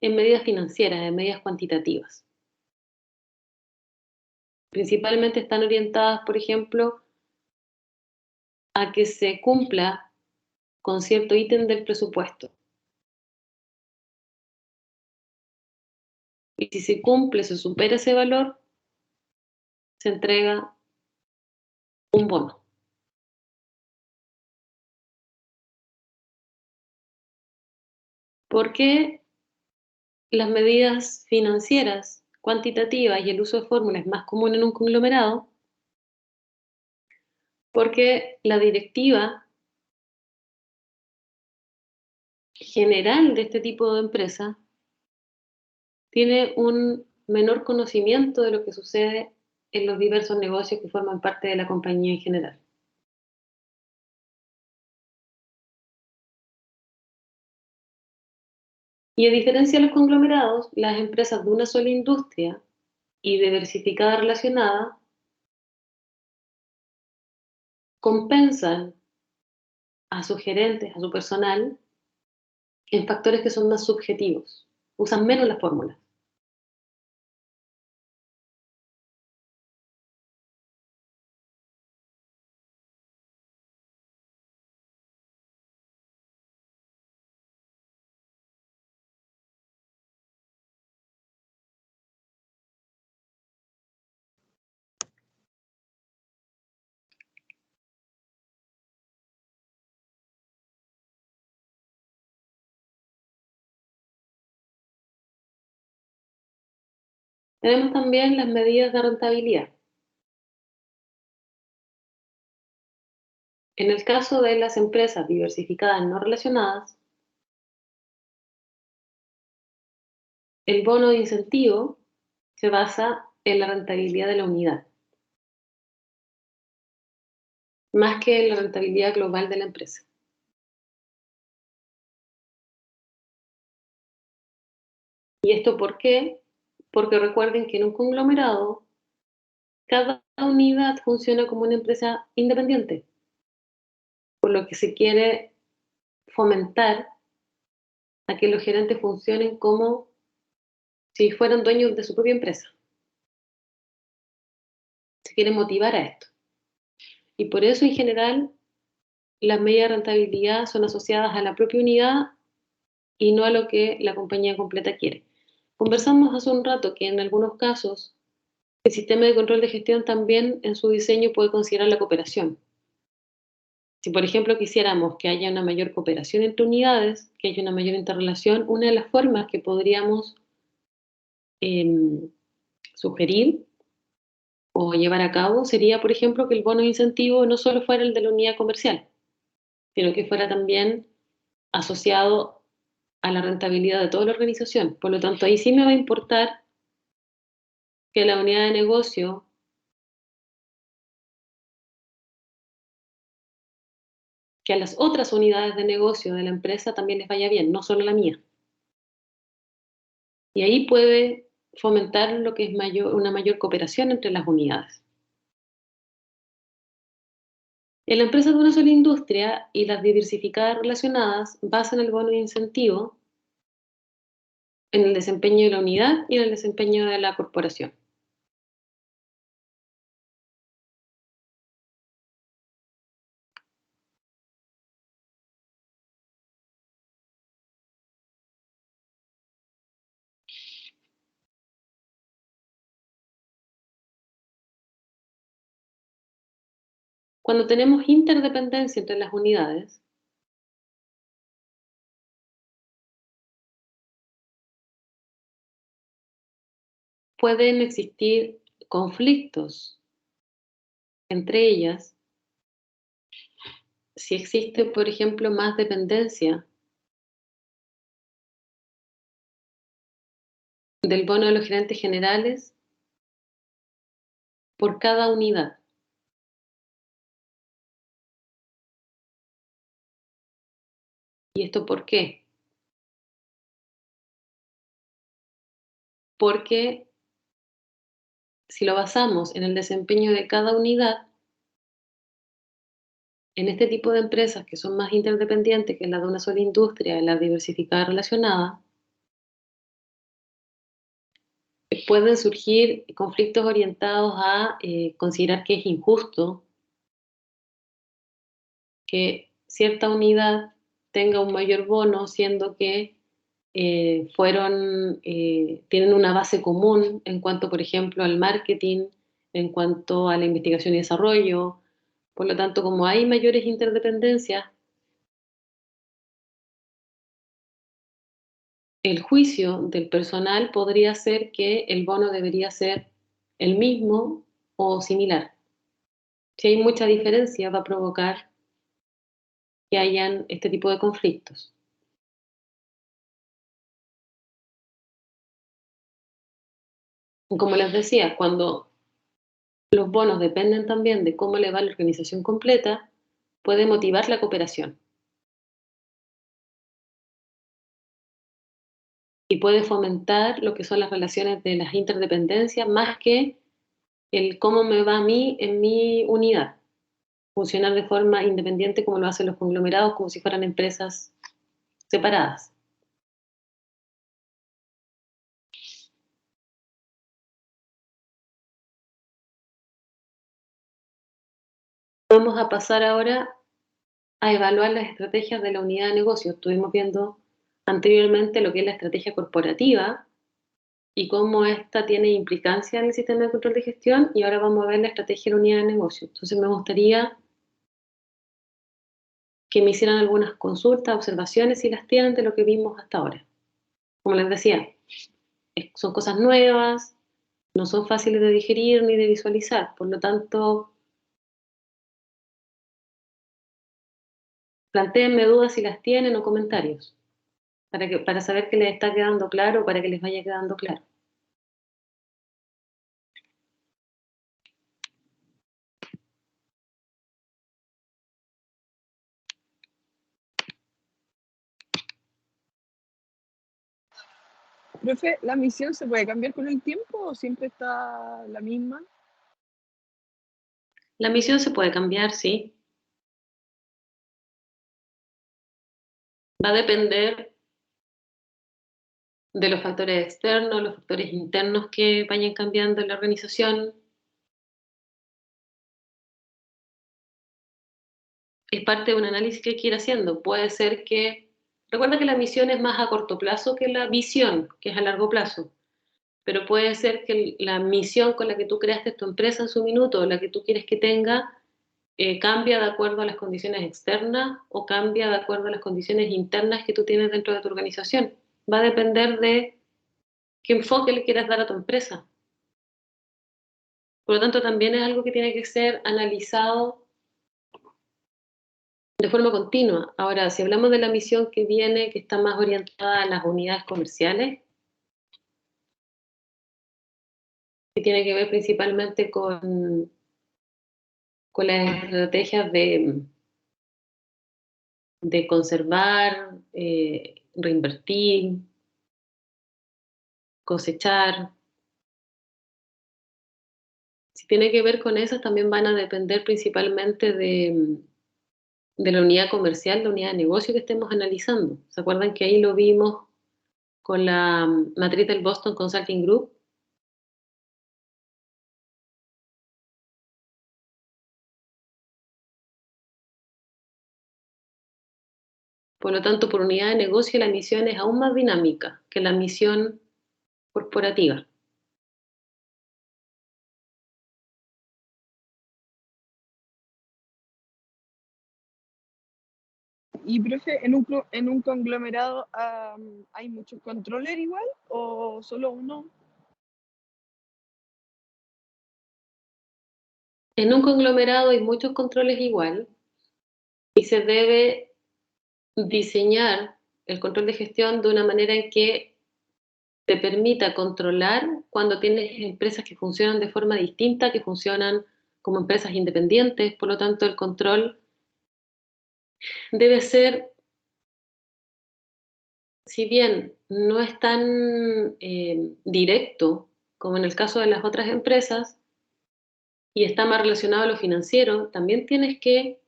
en medidas financieras, en medidas cuantitativas. Principalmente están orientadas, por ejemplo, a que se cumpla con cierto ítem del presupuesto. Y si se cumple, se supera ese valor, se entrega un bono. ¿Por qué las medidas financieras cuantitativas y el uso de fórmulas es más común en un conglomerado? Porque la directiva general de este tipo de empresa tiene un menor conocimiento de lo que sucede en los diversos negocios que forman parte de la compañía en general. Y a diferencia de los conglomerados, las empresas de una sola industria y diversificada relacionada compensan a sus gerentes, a su personal, en factores que son más subjetivos, usan menos las fórmulas. Tenemos también las medidas de rentabilidad. En el caso de las empresas diversificadas no relacionadas, el bono de incentivo se basa en la rentabilidad de la unidad, más que en la rentabilidad global de la empresa. ¿Y esto por qué? Porque recuerden que en un conglomerado cada unidad funciona como una empresa independiente, por lo que se quiere fomentar a que los gerentes funcionen como si fueran dueños de su propia empresa. Se quiere motivar a esto. Y por eso, en general, las medidas de rentabilidad son asociadas a la propia unidad y no a lo que la compañía completa quiere. Conversamos hace un rato que en algunos casos el sistema de control de gestión también en su diseño puede considerar la cooperación. Si, por ejemplo, quisiéramos que haya una mayor cooperación entre unidades, que haya una mayor interrelación, una de las formas que podríamos sugerir o llevar a cabo sería, por ejemplo, que el bono de incentivo no solo fuera el de la unidad comercial, sino que fuera también asociado a la rentabilidad de toda la organización. Por lo tanto, ahí sí me va a importar que la unidad de negocio que a las otras unidades de negocio de la empresa también les vaya bien, no solo la mía. Y ahí puede fomentar lo que es una mayor cooperación entre las unidades. En la empresa de una sola industria y las diversificadas relacionadas basan el bono de incentivo en el desempeño de la unidad y en el desempeño de la corporación. Cuando tenemos interdependencia entre las unidades, pueden existir conflictos entre ellas si existe, por ejemplo, más dependencia del bono de los gerentes generales por cada unidad. ¿Y esto por qué? Porque si lo basamos en el desempeño de cada unidad, en este tipo de empresas que son más interdependientes que la de una sola industria y la diversificada relacionada, pueden surgir conflictos orientados a considerar que es injusto que cierta unidad tenga un mayor bono, siendo que tienen una base común en cuanto, por ejemplo, al marketing, en cuanto a la investigación y desarrollo. Por lo tanto, como hay mayores interdependencias, el juicio del personal podría ser que el bono debería ser el mismo o similar. Si hay mucha diferencia, va a provocar que hayan este tipo de conflictos. Como les decía, cuando los bonos dependen también de cómo le va la organización completa, puede motivar la cooperación y puede fomentar lo que son las relaciones de las interdependencias más que el cómo me va a mí en mi unidad. Funcionar de forma independiente como lo hacen los conglomerados, como si fueran empresas separadas. Vamos a pasar ahora a evaluar las estrategias de la unidad de negocio. Estuvimos viendo anteriormente lo que es la estrategia corporativa y cómo esta tiene implicancia en el sistema de control de gestión, y ahora vamos a ver la estrategia de la unidad de negocio. Entonces me gustaría que me hicieran algunas consultas, observaciones, si las tienen, de lo que vimos hasta ahora. Como les decía, son cosas nuevas, no son fáciles de digerir ni de visualizar, por lo tanto, plantéenme dudas si las tienen o comentarios, para saber que les está quedando claro, para que les vaya quedando claro. Profe, ¿la misión se puede cambiar con el tiempo o siempre está la misma? La misión se puede cambiar, sí. Va a depender de los factores externos, los factores internos que vayan cambiando en la organización. Es parte de un análisis que hay que ir haciendo. Puede ser que, recuerda que la misión es más a corto plazo que la visión, que es a largo plazo. Pero puede ser que la misión con la que tú creaste tu empresa en su minuto, la que tú quieres que tenga, cambia de acuerdo a las condiciones externas o cambia de acuerdo a las condiciones internas que tú tienes dentro de tu organización. Va a depender de qué enfoque le quieras dar a tu empresa. Por lo tanto, también es algo que tiene que ser analizado de forma continua. Ahora, si hablamos de la misión que viene, que está más orientada a las unidades comerciales, que tiene que ver principalmente con las estrategias de conservar, reinvertir, cosechar. Si tiene que ver con esas, también van a depender principalmente de la unidad comercial, la unidad de negocio que estemos analizando. ¿Se acuerdan que ahí lo vimos con la matriz del Boston Consulting Group? Por lo tanto, por unidad de negocio, la misión es aún más dinámica que la misión corporativa. Y, profe, en un conglomerado ¿hay muchos controles igual o solo uno? En un conglomerado hay muchos controles igual y se debe diseñar el control de gestión de una manera en que te permita controlar cuando tienes empresas que funcionan de forma distinta, que funcionan como empresas independientes. Por lo tanto, el control debe ser, si bien no es tan directo como en el caso de las otras empresas y está más relacionado a lo financiero, también tienes que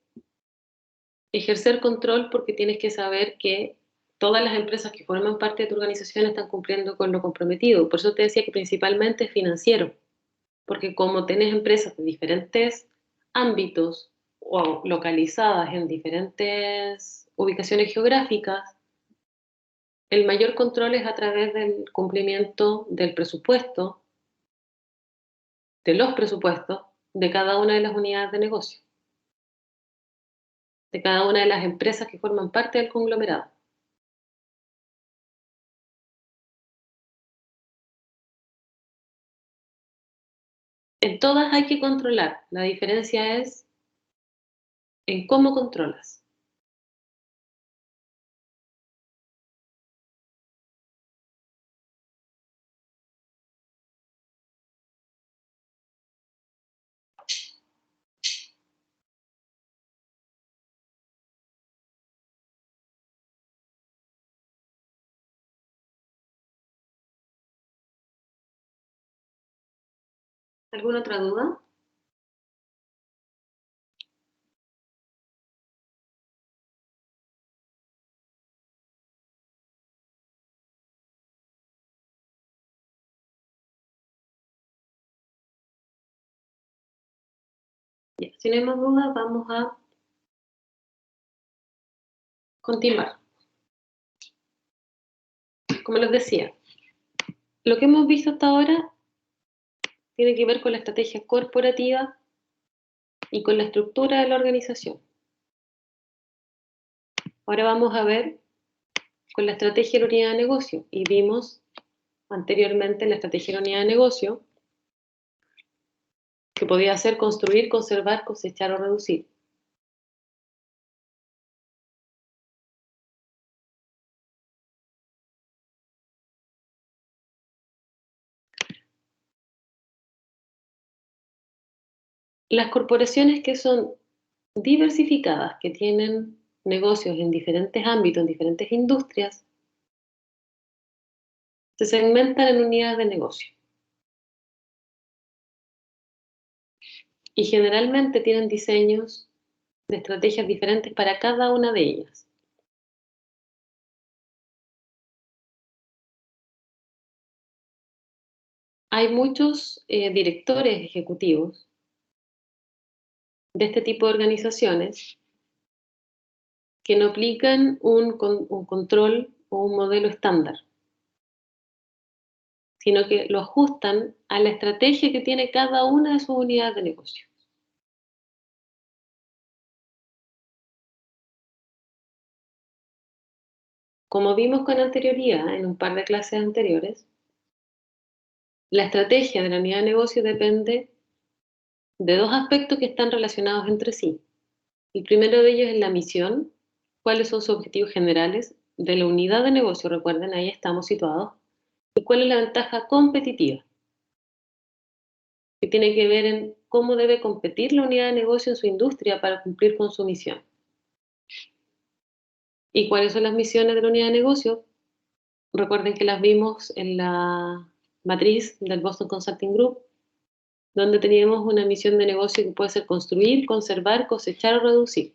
ejercer control porque tienes que saber que todas las empresas que forman parte de tu organización están cumpliendo con lo comprometido. Por eso te decía que principalmente es financiero, porque como tienes empresas de diferentes ámbitos o localizadas en diferentes ubicaciones geográficas, el mayor control es a través del cumplimiento del presupuesto, de los presupuestos de cada una de las unidades de negocio, de cada una de las empresas que forman parte del conglomerado. En todas hay que controlar. La diferencia es en cómo controlas. ¿Alguna otra duda? Ya, si no hay más dudas, vamos a continuar. Como les decía, lo que hemos visto hasta ahora tiene que ver con la estrategia corporativa y con la estructura de la organización. Ahora vamos a ver con la estrategia de la unidad de negocio. Y vimos anteriormente la estrategia de la unidad de negocio que podía ser construir, conservar, cosechar o reducir. Las corporaciones que son diversificadas, que tienen negocios en diferentes ámbitos, en diferentes industrias, se segmentan en unidades de negocio. Y generalmente tienen diseños de estrategias diferentes para cada una de ellas. Hay muchos directores ejecutivos de este tipo de organizaciones que no aplican un control o un modelo estándar, sino que lo ajustan a la estrategia que tiene cada una de sus unidades de negocio. Como vimos con anterioridad en un par de clases anteriores, la estrategia de la unidad de negocio depende de dos aspectos que están relacionados entre sí. El primero de ellos es la misión, cuáles son sus objetivos generales de la unidad de negocio, recuerden, ahí estamos situados, y cuál es la ventaja competitiva, que tiene que ver en cómo debe competir la unidad de negocio en su industria para cumplir con su misión. ¿Y cuáles son las misiones de la unidad de negocio? Recuerden que las vimos en la matriz del Boston Consulting Group, donde teníamos una misión de negocio que puede ser construir, conservar, cosechar o reducir.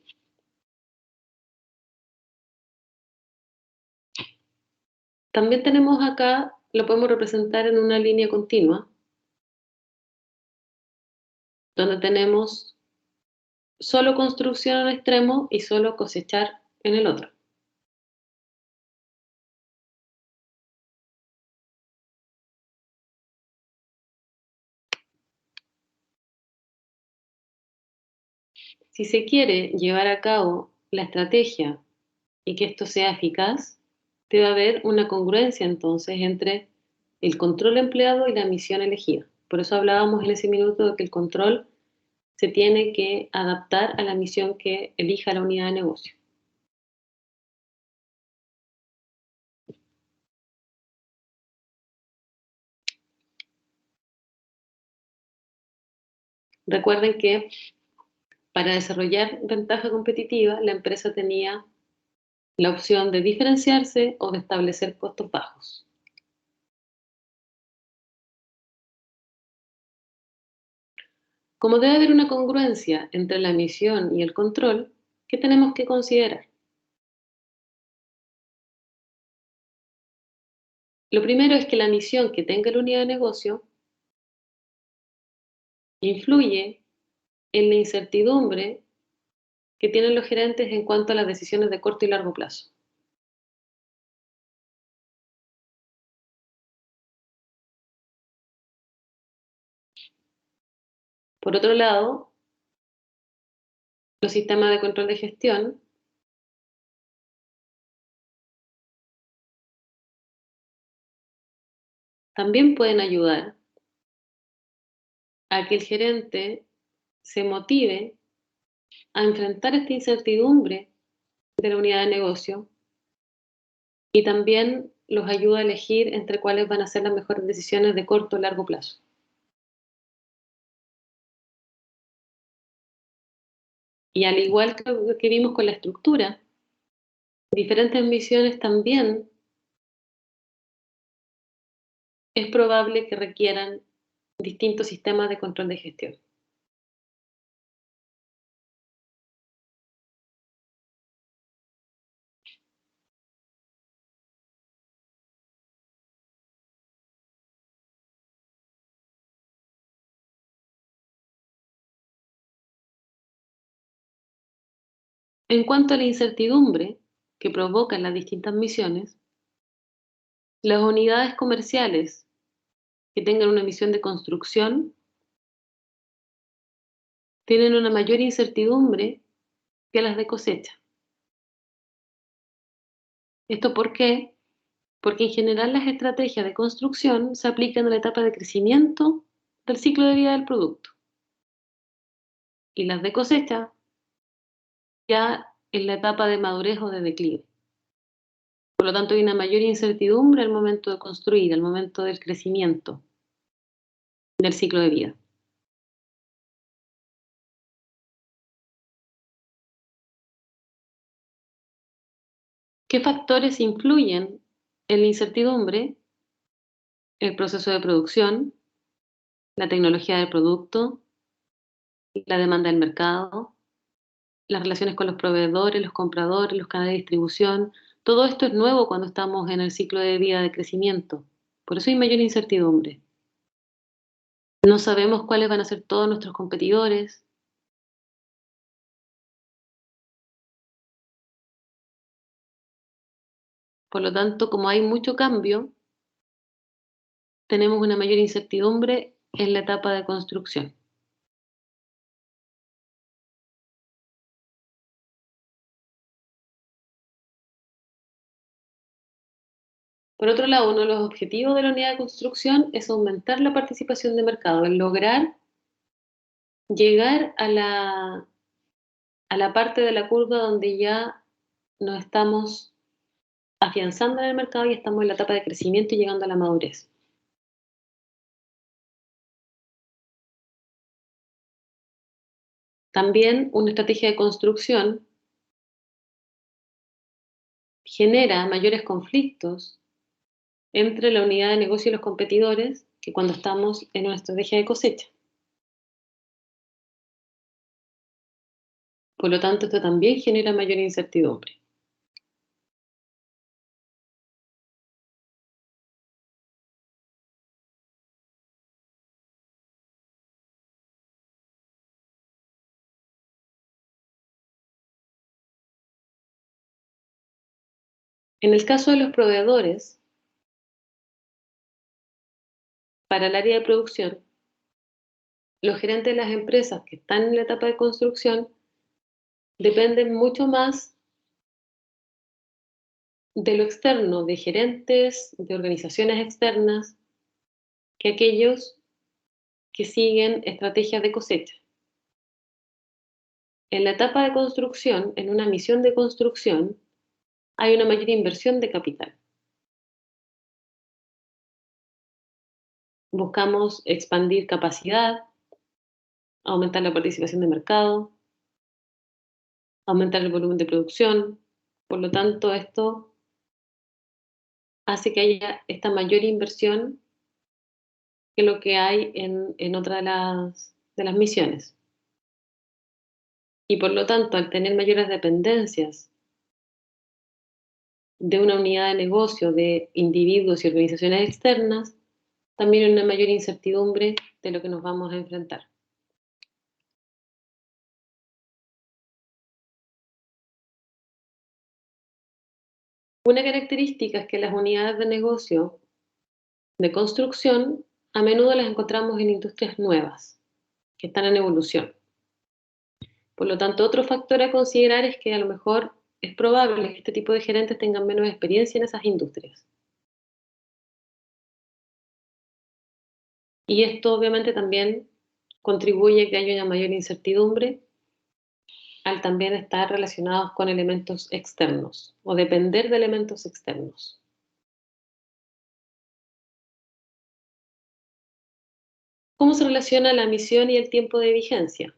También tenemos acá, lo podemos representar en una línea continua, donde tenemos solo construcción en un extremo y solo cosechar en el otro. Si se quiere llevar a cabo la estrategia y que esto sea eficaz, debe haber una congruencia entonces entre el control empleado y la misión elegida. Por eso hablábamos en ese minuto de que el control se tiene que adaptar a la misión que elija la unidad de negocio. Recuerden que para desarrollar ventaja competitiva, la empresa tenía la opción de diferenciarse o de establecer costos bajos. Como debe haber una congruencia entre la misión y el control, ¿qué tenemos que considerar? Lo primero es que la misión que tenga la unidad de negocio influye en la incertidumbre que tienen los gerentes en cuanto a las decisiones de corto y largo plazo. Por otro lado, los sistemas de control de gestión también pueden ayudar a que el gerente se motive a enfrentar esta incertidumbre de la unidad de negocio y también los ayuda a elegir entre cuáles van a ser las mejores decisiones de corto o largo plazo. Y al igual que vimos con la estructura, diferentes misiones también es probable que requieran distintos sistemas de control de gestión. En cuanto a la incertidumbre que provocan las distintas misiones, las unidades comerciales que tengan una misión de construcción tienen una mayor incertidumbre que las de cosecha. ¿Esto por qué? Porque en general las estrategias de construcción se aplican en la etapa de crecimiento del ciclo de vida del producto y las de cosecha ya en la etapa de madurez o de declive. Por lo tanto, hay una mayor incertidumbre al momento de construir, al momento del crecimiento del ciclo de vida. ¿Qué factores influyen en la incertidumbre? El proceso de producción, la tecnología del producto, la demanda del mercado, las relaciones con los proveedores, los compradores, los canales de distribución. Todo esto es nuevo cuando estamos en el ciclo de vida de crecimiento. Por eso hay mayor incertidumbre. No sabemos cuáles van a ser todos nuestros competidores. Por lo tanto, como hay mucho cambio, tenemos una mayor incertidumbre en la etapa de construcción. Por otro lado, uno de los objetivos de la unidad de construcción es aumentar la participación de mercado, el lograr llegar a la parte de la curva donde ya nos estamos afianzando en el mercado y estamos en la etapa de crecimiento y llegando a la madurez. También una estrategia de construcción genera mayores conflictos entre la unidad de negocio y los competidores que cuando estamos en una estrategia de cosecha. Por lo tanto, esto también genera mayor incertidumbre. En el caso de los proveedores, para el área de producción, los gerentes de las empresas que están en la etapa de construcción dependen mucho más de lo externo, de gerentes, de organizaciones externas, que aquellos que siguen estrategias de cosecha. En la etapa de construcción, en una misión de construcción, hay una mayor inversión de capital. Buscamos expandir capacidad, aumentar la participación de mercado, aumentar el volumen de producción. Por lo tanto, esto hace que haya esta mayor inversión que lo que hay en otra de las misiones. Y por lo tanto, al tener mayores dependencias de una unidad de negocio, de individuos y organizaciones externas, también hay una mayor incertidumbre de lo que nos vamos a enfrentar. Una característica es que las unidades de negocio de construcción a menudo las encontramos en industrias nuevas, que están en evolución. Por lo tanto, otro factor a considerar es que a lo mejor es probable que este tipo de gerentes tengan menos experiencia en esas industrias. Y esto obviamente también contribuye a que haya una mayor incertidumbre al también estar relacionados con elementos externos o depender de elementos externos. ¿Cómo se relaciona la misión y el tiempo de vigencia?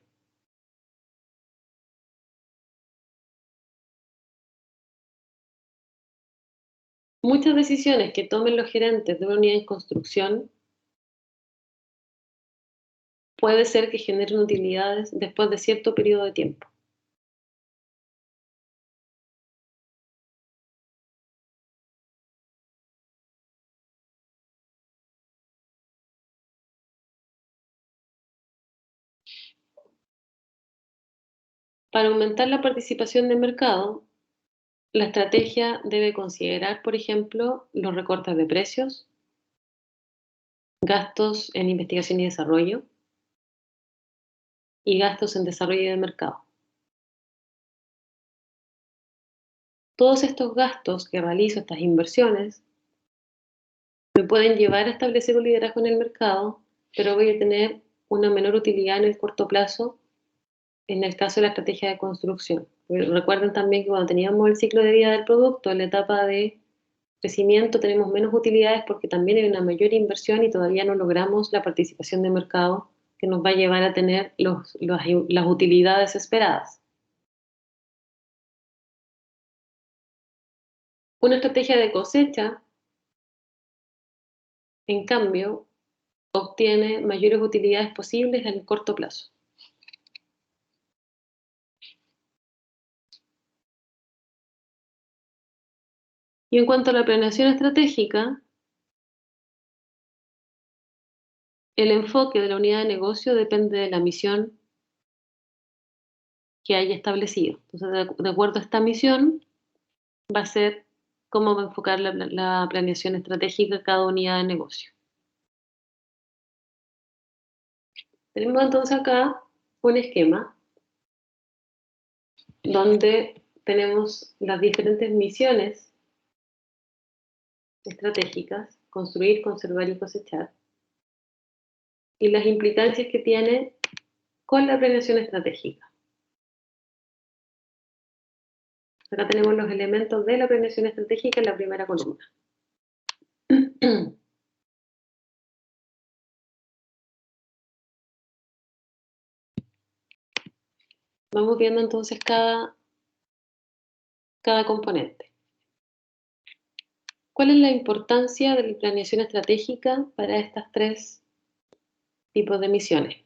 Muchas decisiones que tomen los gerentes de una unidad en construcción puede ser que generen utilidades después de cierto periodo de tiempo. Para aumentar la participación de mercado, la estrategia debe considerar, por ejemplo, los recortes de precios, gastos en investigación y desarrollo y gastos en desarrollo de mercado. Todos estos gastos que realizo, estas inversiones, me pueden llevar a establecer un liderazgo en el mercado, pero voy a tener una menor utilidad en el corto plazo en el caso de la estrategia de construcción. Recuerden también que cuando teníamos el ciclo de vida del producto, en la etapa de crecimiento tenemos menos utilidades porque también hay una mayor inversión y todavía no logramos la participación de mercado que nos va a llevar a tener las utilidades esperadas. Una estrategia de cosecha, en cambio, obtiene mayores utilidades posibles en el corto plazo. Y en cuanto a la planeación estratégica, el enfoque de la unidad de negocio depende de la misión que haya establecido. Entonces, de acuerdo a esta misión, va a ser cómo va a enfocar la planeación estratégica de cada unidad de negocio. Tenemos entonces acá un esquema donde tenemos las diferentes misiones estratégicas: construir, conservar y cosechar, y las implicancias que tiene con la planeación estratégica. Acá tenemos los elementos de la planeación estratégica en la primera columna. Vamos viendo entonces cada componente. ¿Cuál es la importancia de la planeación estratégica para estas tres tipos de misiones?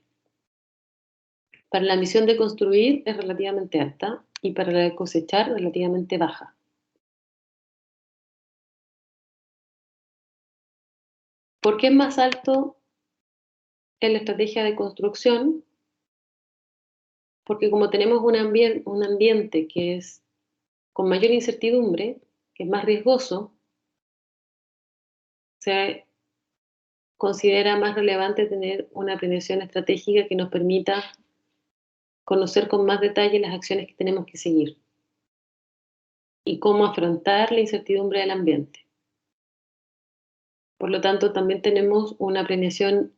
Para la misión de construir es relativamente alta y para la de cosechar relativamente baja. ¿Por qué es más alto en la estrategia de construcción? Porque como tenemos un ambiente que es con mayor incertidumbre, que es más riesgoso, se considera más relevante tener una planeación estratégica que nos permita conocer con más detalle las acciones que tenemos que seguir y cómo afrontar la incertidumbre del ambiente. Por lo tanto, también tenemos una planeación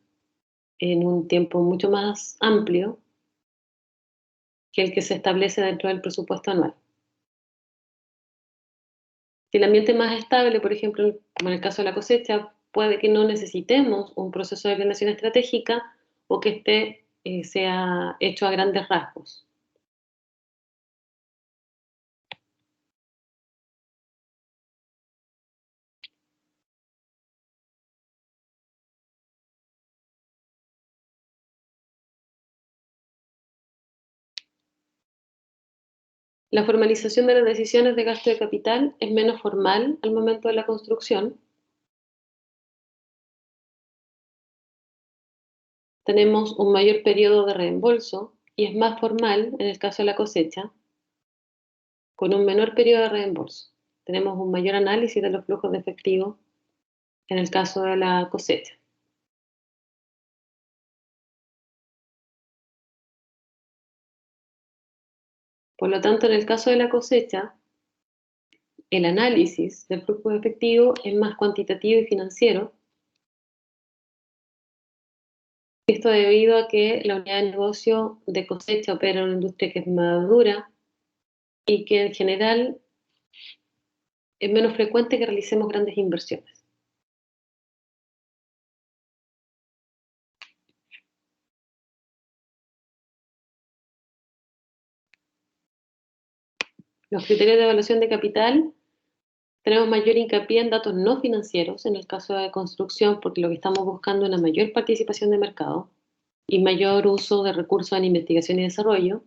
en un tiempo mucho más amplio que el que se establece dentro del presupuesto anual. Si el ambiente es más estable, por ejemplo, como en el caso de la cosecha, puede que no necesitemos un proceso de planeación estratégica o que sea hecho a grandes rasgos. La formalización de las decisiones de gasto de capital es menos formal al momento de la construcción. Tenemos un mayor periodo de reembolso y es más formal en el caso de la cosecha, con un menor periodo de reembolso. Tenemos un mayor análisis de los flujos de efectivo en el caso de la cosecha. Por lo tanto, en el caso de la cosecha, el análisis del flujo de efectivo es más cuantitativo y financiero, Esto debido a que la unidad de negocio de cosecha opera en una industria que es madura y que en general es menos frecuente que realicemos grandes inversiones. Los criterios de evaluación de capital, tenemos mayor hincapié en datos no financieros, en el caso de construcción, porque lo que estamos buscando es una mayor participación de mercado y mayor uso de recursos en investigación y desarrollo.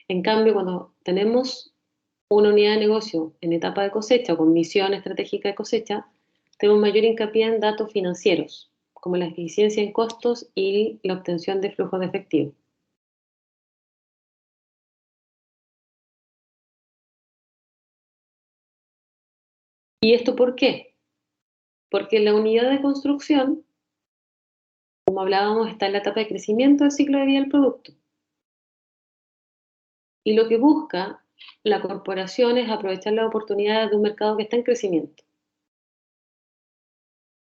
En cambio, cuando tenemos una unidad de negocio en etapa de cosecha o con misión estratégica de cosecha, tenemos mayor hincapié en datos financieros, como la eficiencia en costos y la obtención de flujos de efectivo. ¿Y esto por qué? Porque la unidad de construcción, como hablábamos, está en la etapa de crecimiento del ciclo de vida del producto. Y lo que busca la corporación es aprovechar las oportunidades de un mercado que está en crecimiento.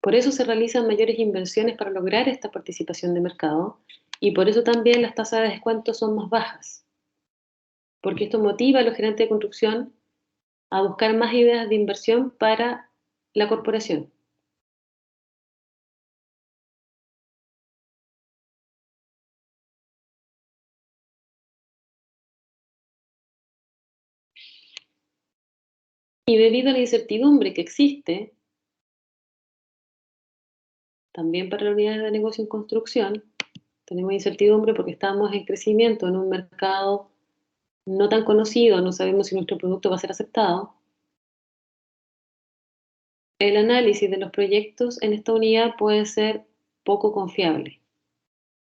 Por eso se realizan mayores inversiones para lograr esta participación de mercado y por eso también las tasas de descuento son más bajas. Porque esto motiva a los gerentes de construcción a buscar más ideas de inversión para la corporación. Y debido a la incertidumbre que existe, también para las unidades de negocio en construcción, tenemos incertidumbre porque estamos en crecimiento en un mercado no tan conocido, no sabemos si nuestro producto va a ser aceptado. El análisis de los proyectos en esta unidad puede ser poco confiable.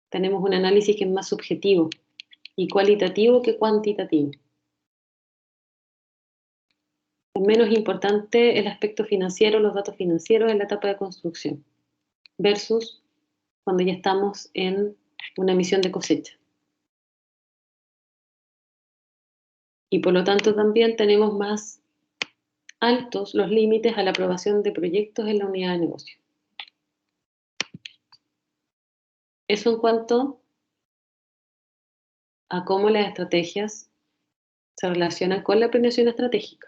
Tenemos un análisis que es más subjetivo y cualitativo que cuantitativo. Es menos importante el aspecto financiero, los datos financieros en la etapa de construcción, versus cuando ya estamos en una misión de cosecha. Y por lo tanto también tenemos más altos los límites a la aprobación de proyectos en la unidad de negocio. Eso en cuanto a cómo las estrategias se relacionan con la planeación estratégica.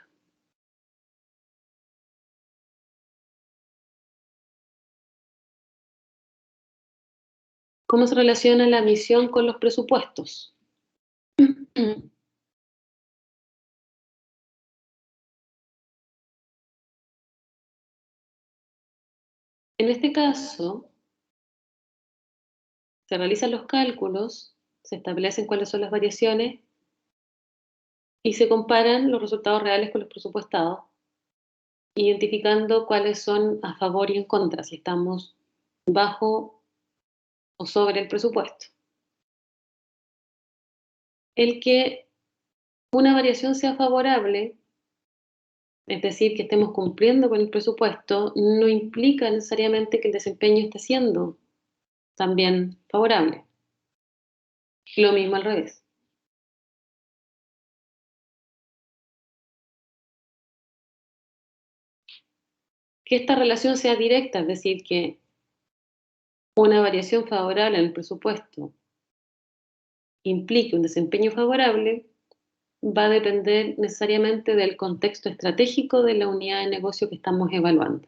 ¿Cómo se relaciona la misión con los presupuestos? En este caso, se realizan los cálculos, se establecen cuáles son las variaciones y se comparan los resultados reales con los presupuestados, identificando cuáles son a favor y en contra, si estamos bajo o sobre el presupuesto. El que una variación sea favorable, es decir, que estemos cumpliendo con el presupuesto, no implica necesariamente que el desempeño esté siendo también favorable. Lo mismo al revés. Que esta relación sea directa, es decir, que una variación favorable en el presupuesto implique un desempeño favorable, va a depender necesariamente del contexto estratégico de la unidad de negocio que estamos evaluando.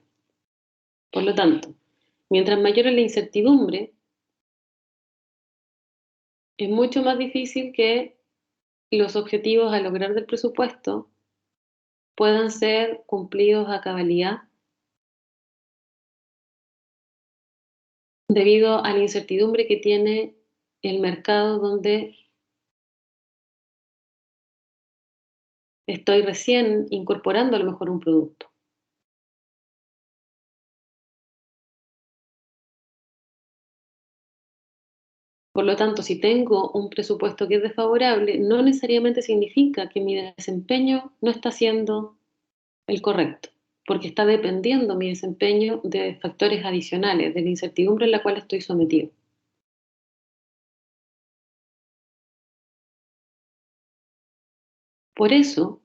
Por lo tanto, mientras mayor es la incertidumbre, es mucho más difícil que los objetivos a lograr del presupuesto puedan ser cumplidos a cabalidad debido a la incertidumbre que tiene el mercado donde estoy recién incorporando a lo mejor un producto. Por lo tanto, si tengo un presupuesto que es desfavorable, no necesariamente significa que mi desempeño no está siendo el correcto, porque está dependiendo mi desempeño de factores adicionales, de la incertidumbre en la cual estoy sometido. Por eso,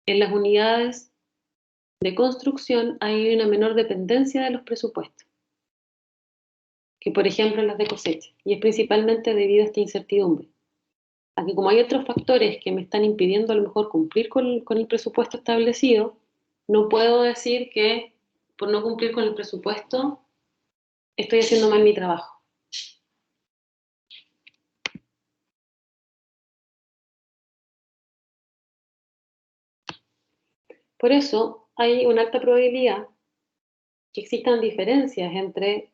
en las unidades de construcción hay una menor dependencia de los presupuestos. que, por ejemplo, las de cosecha, y es principalmente debido a esta incertidumbre. Aquí, como hay otros factores que me están impidiendo a lo mejor cumplir con el presupuesto establecido, no puedo decir que por no cumplir con el presupuesto estoy haciendo mal mi trabajo. Por eso hay una alta probabilidad que existan diferencias entre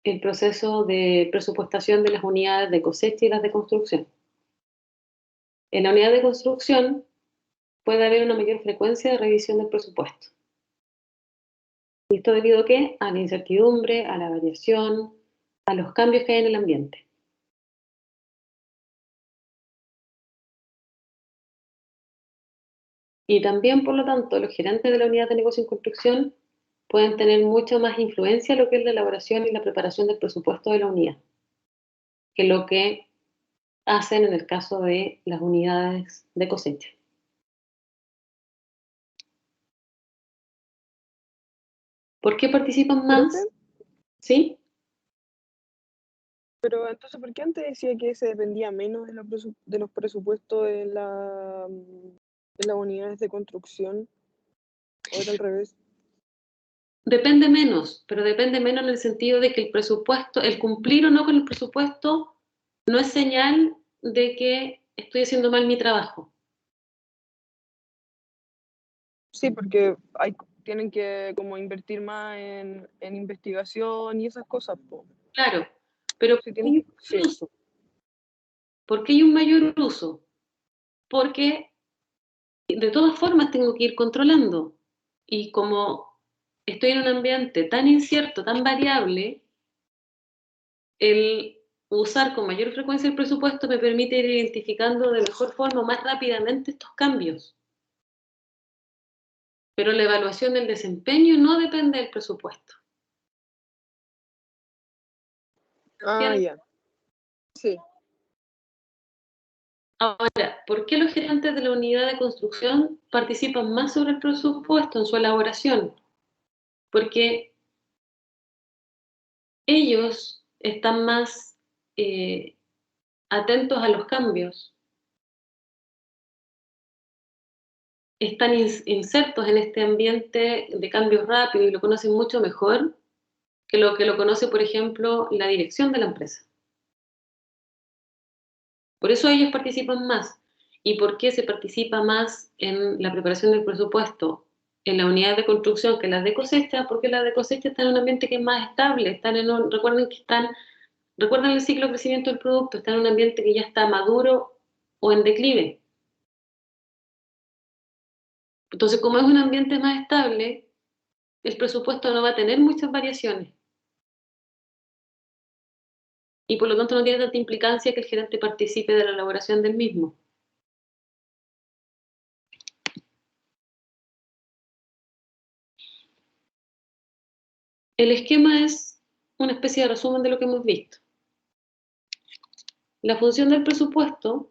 el proceso de presupuestación de las unidades de cosecha y las de construcción. En la unidad de construcción puede haber una mayor frecuencia de revisión del presupuesto. ¿Y esto debido a qué? A la incertidumbre, a la variación, a los cambios que hay en el ambiente. Y también, por lo tanto, los gerentes de la unidad de negocio en construcción pueden tener mucha más influencia en lo que es la elaboración y la preparación del presupuesto de la unidad, que lo que hacen en el caso de las unidades de cosecha. ¿Por qué participan más? ¿Profe? ¿Sí? Pero entonces, ¿por qué antes decía que se dependía menos de los presupuestos en las unidades de construcción? ¿O era al revés? Depende menos, pero depende menos en el sentido de que el presupuesto, el cumplir o no con el presupuesto, no es señal de que estoy haciendo mal mi trabajo. Sí, porque tienen que como invertir más en investigación y esas cosas, po. Claro, pero Sí, hay un sí. mayor uso. ¿Por qué hay un mayor uso? Porque de todas formas tengo que ir controlando. Y como estoy en un ambiente tan incierto, tan variable, el usar con mayor frecuencia el presupuesto me permite ir identificando de mejor forma, más rápidamente estos cambios. Pero la evaluación del desempeño no depende del presupuesto. Ah, ¿Entiendes? ya. Sí. Ahora, ¿por qué los gerentes de la unidad de construcción participan más sobre el presupuesto en su elaboración? Porque ellos están más atentos a los cambios, están insertos en este ambiente de cambios rápidos y lo conocen mucho mejor que lo conoce, por ejemplo, la dirección de la empresa. Por eso ellos participan más. ¿Y por qué se participa más en la preparación del presupuesto en la unidad de construcción que las de cosecha? Porque las de cosecha están en un ambiente que es más estable, recuerden el ciclo de crecimiento del producto, están en un ambiente que ya está maduro o en declive. Entonces, como es un ambiente más estable, el presupuesto no va a tener muchas variaciones. Y por lo tanto no tiene tanta implicancia que el gerente participe de la elaboración del mismo. El esquema es una especie de resumen de lo que hemos visto. La función del presupuesto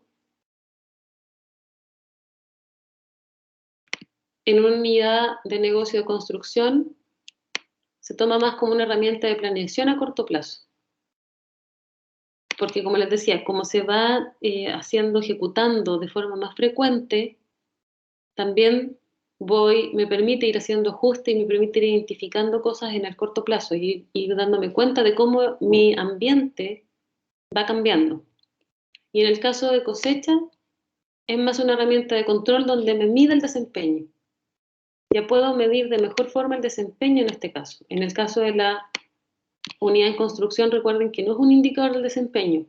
en una unidad de negocio de construcción se toma más como una herramienta de planeación a corto plazo. Porque como les decía, como se va ejecutando de forma más frecuente, también me permite ir haciendo ajustes y me permite ir identificando cosas en el corto plazo y ir dándome cuenta de cómo mi ambiente va cambiando. Y en el caso de cosecha, es más una herramienta de control donde me mide el desempeño. Ya puedo medir de mejor forma el desempeño en este caso. En el caso de la unidad en construcción, recuerden que no es un indicador del desempeño.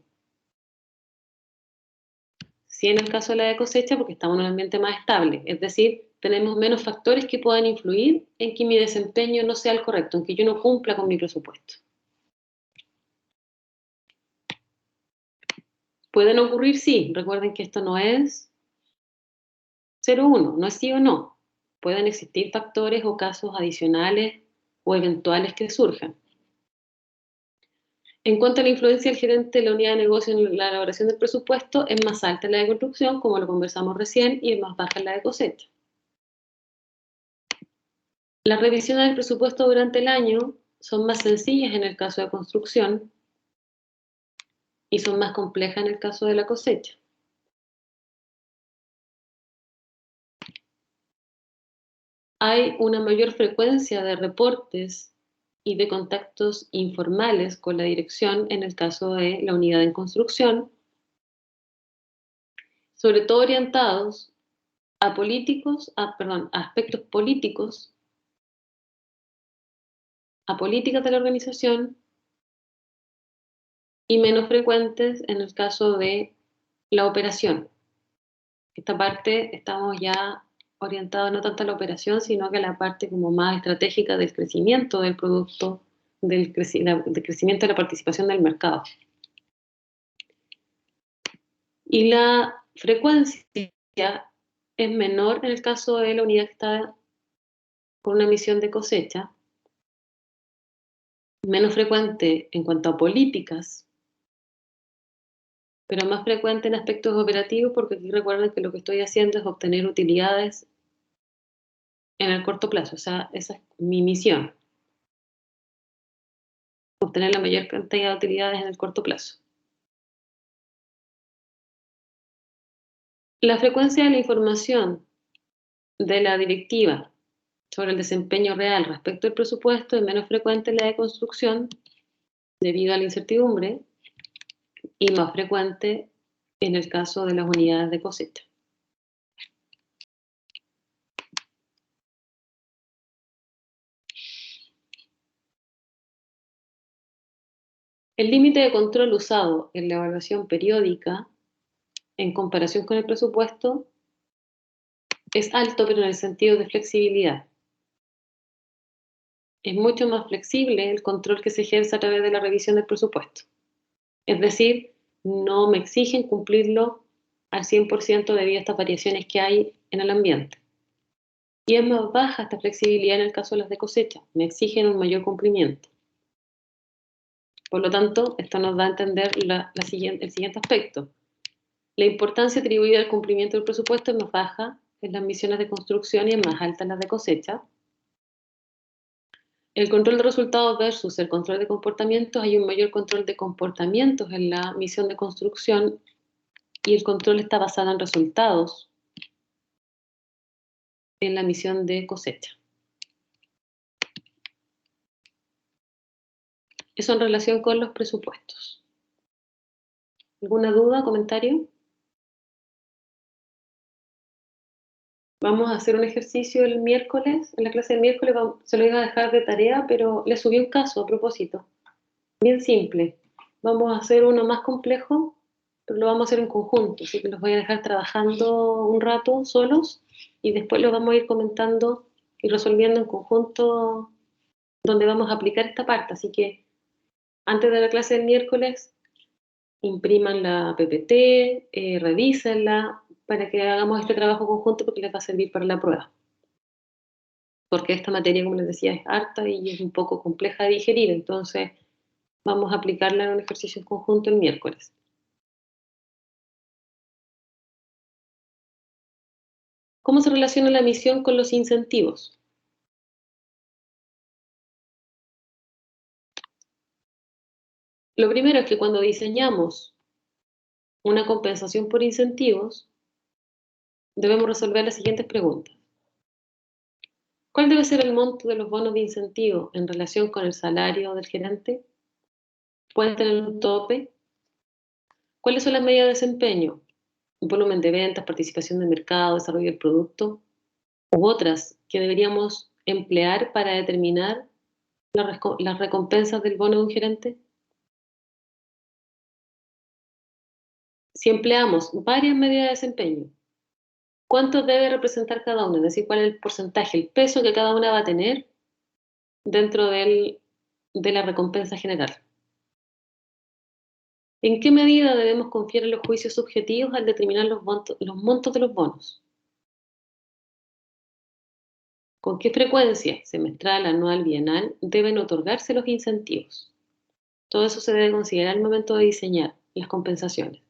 Sí, en el caso de la de cosecha, porque estamos en un ambiente más estable. Es decir, tenemos menos factores que puedan influir en que mi desempeño no sea el correcto, en que yo no cumpla con mi presupuesto. ¿Pueden ocurrir? Sí. Recuerden que esto no es 0-1, no es sí o no. Pueden existir factores o casos adicionales o eventuales que surjan. En cuanto a la influencia del gerente de la unidad de negocio en la elaboración del presupuesto, es más alta en la de construcción, como lo conversamos recién, y es más baja en la de cosecha. Las revisiones del presupuesto durante el año son más sencillas en el caso de construcción y son más complejas en el caso de la cosecha. Hay una mayor frecuencia de reportes y de contactos informales con la dirección en el caso de la unidad en construcción, sobre todo orientados a a aspectos políticos, a políticas de la organización, y menos frecuentes en el caso de la operación. Esta parte estamos ya orientados no tanto a la operación, sino que a la parte como más estratégica del crecimiento del producto, del crecimiento de la participación del mercado. Y la frecuencia es menor en el caso de la unidad que está con una misión de cosecha, menos frecuente en cuanto a políticas, pero más frecuente en aspectos operativos, porque aquí recuerden que lo que estoy haciendo es obtener utilidades en el corto plazo, o sea, esa es mi misión, obtener la mayor cantidad de utilidades en el corto plazo. La frecuencia de la información de la directiva sobre el desempeño real respecto al presupuesto es menos frecuente en la de construcción debido a la incertidumbre y más frecuente en el caso de las unidades de cosecha. El límite de control usado en la evaluación periódica en comparación con el presupuesto es alto, pero en el sentido de flexibilidad. Es mucho más flexible el control que se ejerce a través de la revisión del presupuesto. Es decir, no me exigen cumplirlo al 100% debido a estas variaciones que hay en el ambiente. Y es más baja esta flexibilidad en el caso de las de cosecha, me exigen un mayor cumplimiento. Por lo tanto, esto nos da a entender el siguiente aspecto. La importancia atribuida al cumplimiento del presupuesto es más baja en las misiones de construcción y es más alta en las de cosecha. El control de resultados versus el control de comportamientos, hay un mayor control de comportamientos en la misión de construcción y el control está basado en resultados en la misión de cosecha. Eso en relación con los presupuestos. ¿Alguna duda, comentario? Vamos a hacer un ejercicio el miércoles, en la clase del miércoles se lo iba a dejar de tarea, pero le subí un caso a propósito. Bien simple. Vamos a hacer uno más complejo, pero lo vamos a hacer en conjunto, así que los voy a dejar trabajando un rato solos y después los vamos a ir comentando y resolviendo en conjunto donde vamos a aplicar esta parte. Así que antes de la clase del miércoles, impriman la PPT, revísenla para que hagamos este trabajo conjunto porque les va a servir para la prueba. Porque esta materia, como les decía, es harta y es un poco compleja de digerir, entonces vamos a aplicarla en un ejercicio en conjunto el miércoles. ¿Cómo se relaciona la misión con los incentivos? Lo primero es que cuando diseñamos una compensación por incentivos, debemos resolver las siguientes preguntas. ¿Cuál debe ser el monto de los bonos de incentivo en relación con el salario del gerente? ¿Pueden tener un tope? ¿Cuáles son las medidas de desempeño? ¿Volumen de ventas, participación de mercado, desarrollo del producto? ¿U otras que deberíamos emplear para determinar las recompensas del bono de un gerente? Si empleamos varias medidas de desempeño, ¿cuánto debe representar cada una? Es decir, cuál es el porcentaje, el peso que cada una va a tener dentro de la recompensa general. ¿En qué medida debemos confiar en los juicios subjetivos al determinar los montos de los bonos? ¿Con qué frecuencia, semestral, anual, bienal, deben otorgarse los incentivos? Todo eso se debe considerar al momento de diseñar las compensaciones.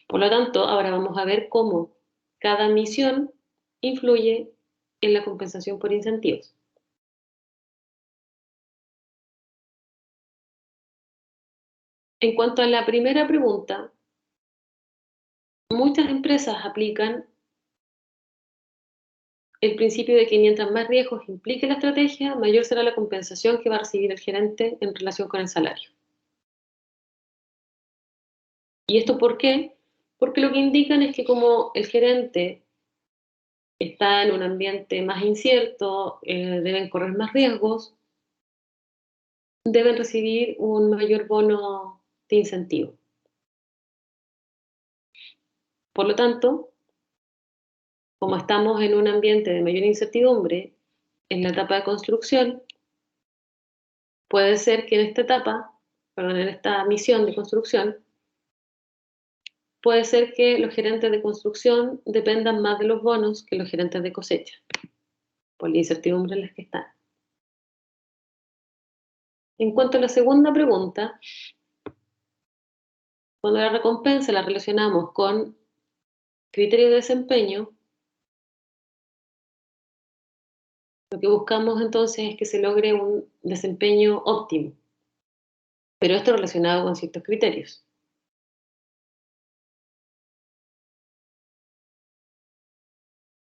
Por lo tanto, ahora vamos a ver cómo cada misión influye en la compensación por incentivos. En cuanto a la primera pregunta, muchas empresas aplican el principio de que mientras más riesgos implique la estrategia, mayor será la compensación que va a recibir el gerente en relación con el salario. ¿Y esto por qué? Porque lo que indican es que como el gerente está en un ambiente más incierto, deben correr más riesgos, deben recibir un mayor bono de incentivo. Por lo tanto, como estamos en un ambiente de mayor incertidumbre en la etapa de construcción, puede ser que en esta misión de construcción, puede ser que los gerentes de construcción dependan más de los bonos que los gerentes de cosecha, por la incertidumbre en la que están. En cuanto a la segunda pregunta, cuando la recompensa la relacionamos con criterios de desempeño, lo que buscamos entonces es que se logre un desempeño óptimo, pero esto relacionado con ciertos criterios.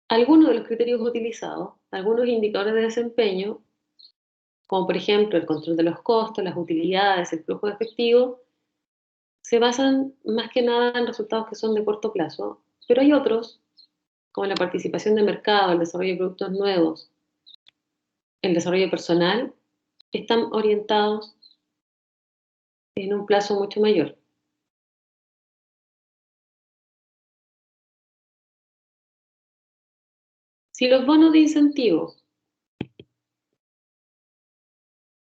Algunos de los criterios utilizados, algunos indicadores de desempeño, como por ejemplo el control de los costos, las utilidades, el flujo de efectivo, se basan más que nada en resultados que son de corto plazo, pero hay otros, como la participación de mercado, el desarrollo de productos nuevos, el desarrollo personal, que están orientados en un plazo mucho mayor. Si los bonos de incentivo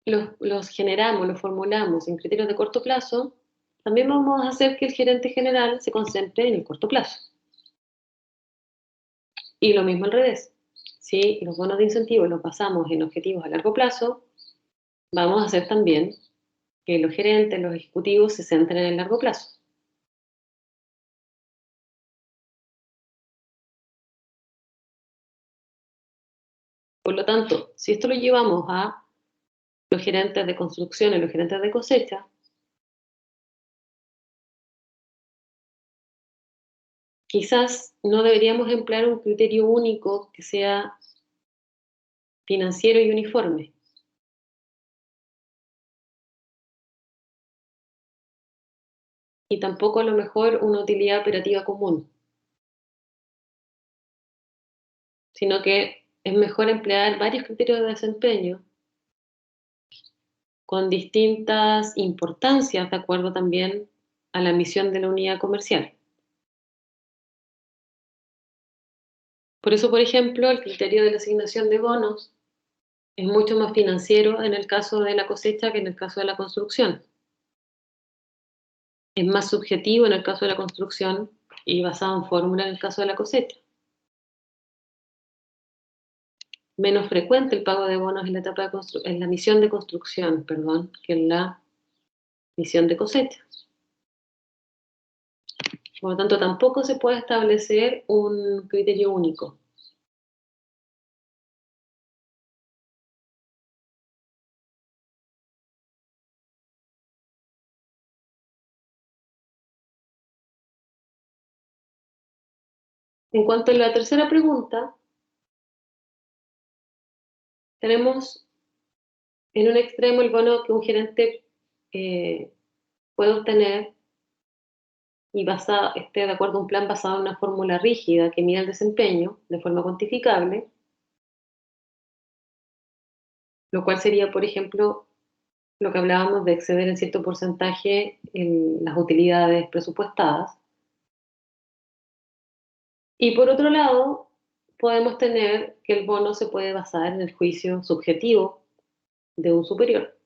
los generamos, los formulamos en criterios de corto plazo, también vamos a hacer que el gerente general se concentre en el corto plazo. Y lo mismo al revés. Si los bonos de incentivo los basamos en objetivos a largo plazo, vamos a hacer también que los gerentes, los ejecutivos se centren en el largo plazo. Por lo tanto, si esto lo llevamos a los gerentes de construcción y los gerentes de cosecha, quizás no deberíamos emplear un criterio único que sea financiero y uniforme. Y tampoco a lo mejor una utilidad operativa común, sino que es mejor emplear varios criterios de desempeño con distintas importancias de acuerdo también a la misión de la unidad comercial. Por eso, por ejemplo, el criterio de la asignación de bonos es mucho más financiero en el caso de la cosecha que en el caso de la construcción. Es más subjetivo en el caso de la construcción y basado en fórmula en el caso de la cosecha. Menos frecuente el pago de bonos en la etapa en la misión de construcción, perdón, que en la misión de cosecha. Por lo tanto, tampoco se puede establecer un criterio único. En cuanto a la tercera pregunta, tenemos en un extremo el bono que un gerente puede obtener y esté de acuerdo a un plan basado en una fórmula rígida que mida el desempeño de forma cuantificable, lo cual sería, por ejemplo, lo que hablábamos de exceder en cierto porcentaje en las utilidades presupuestadas. Y por otro lado, podemos tener que el bono se puede basar en el juicio subjetivo de un superior.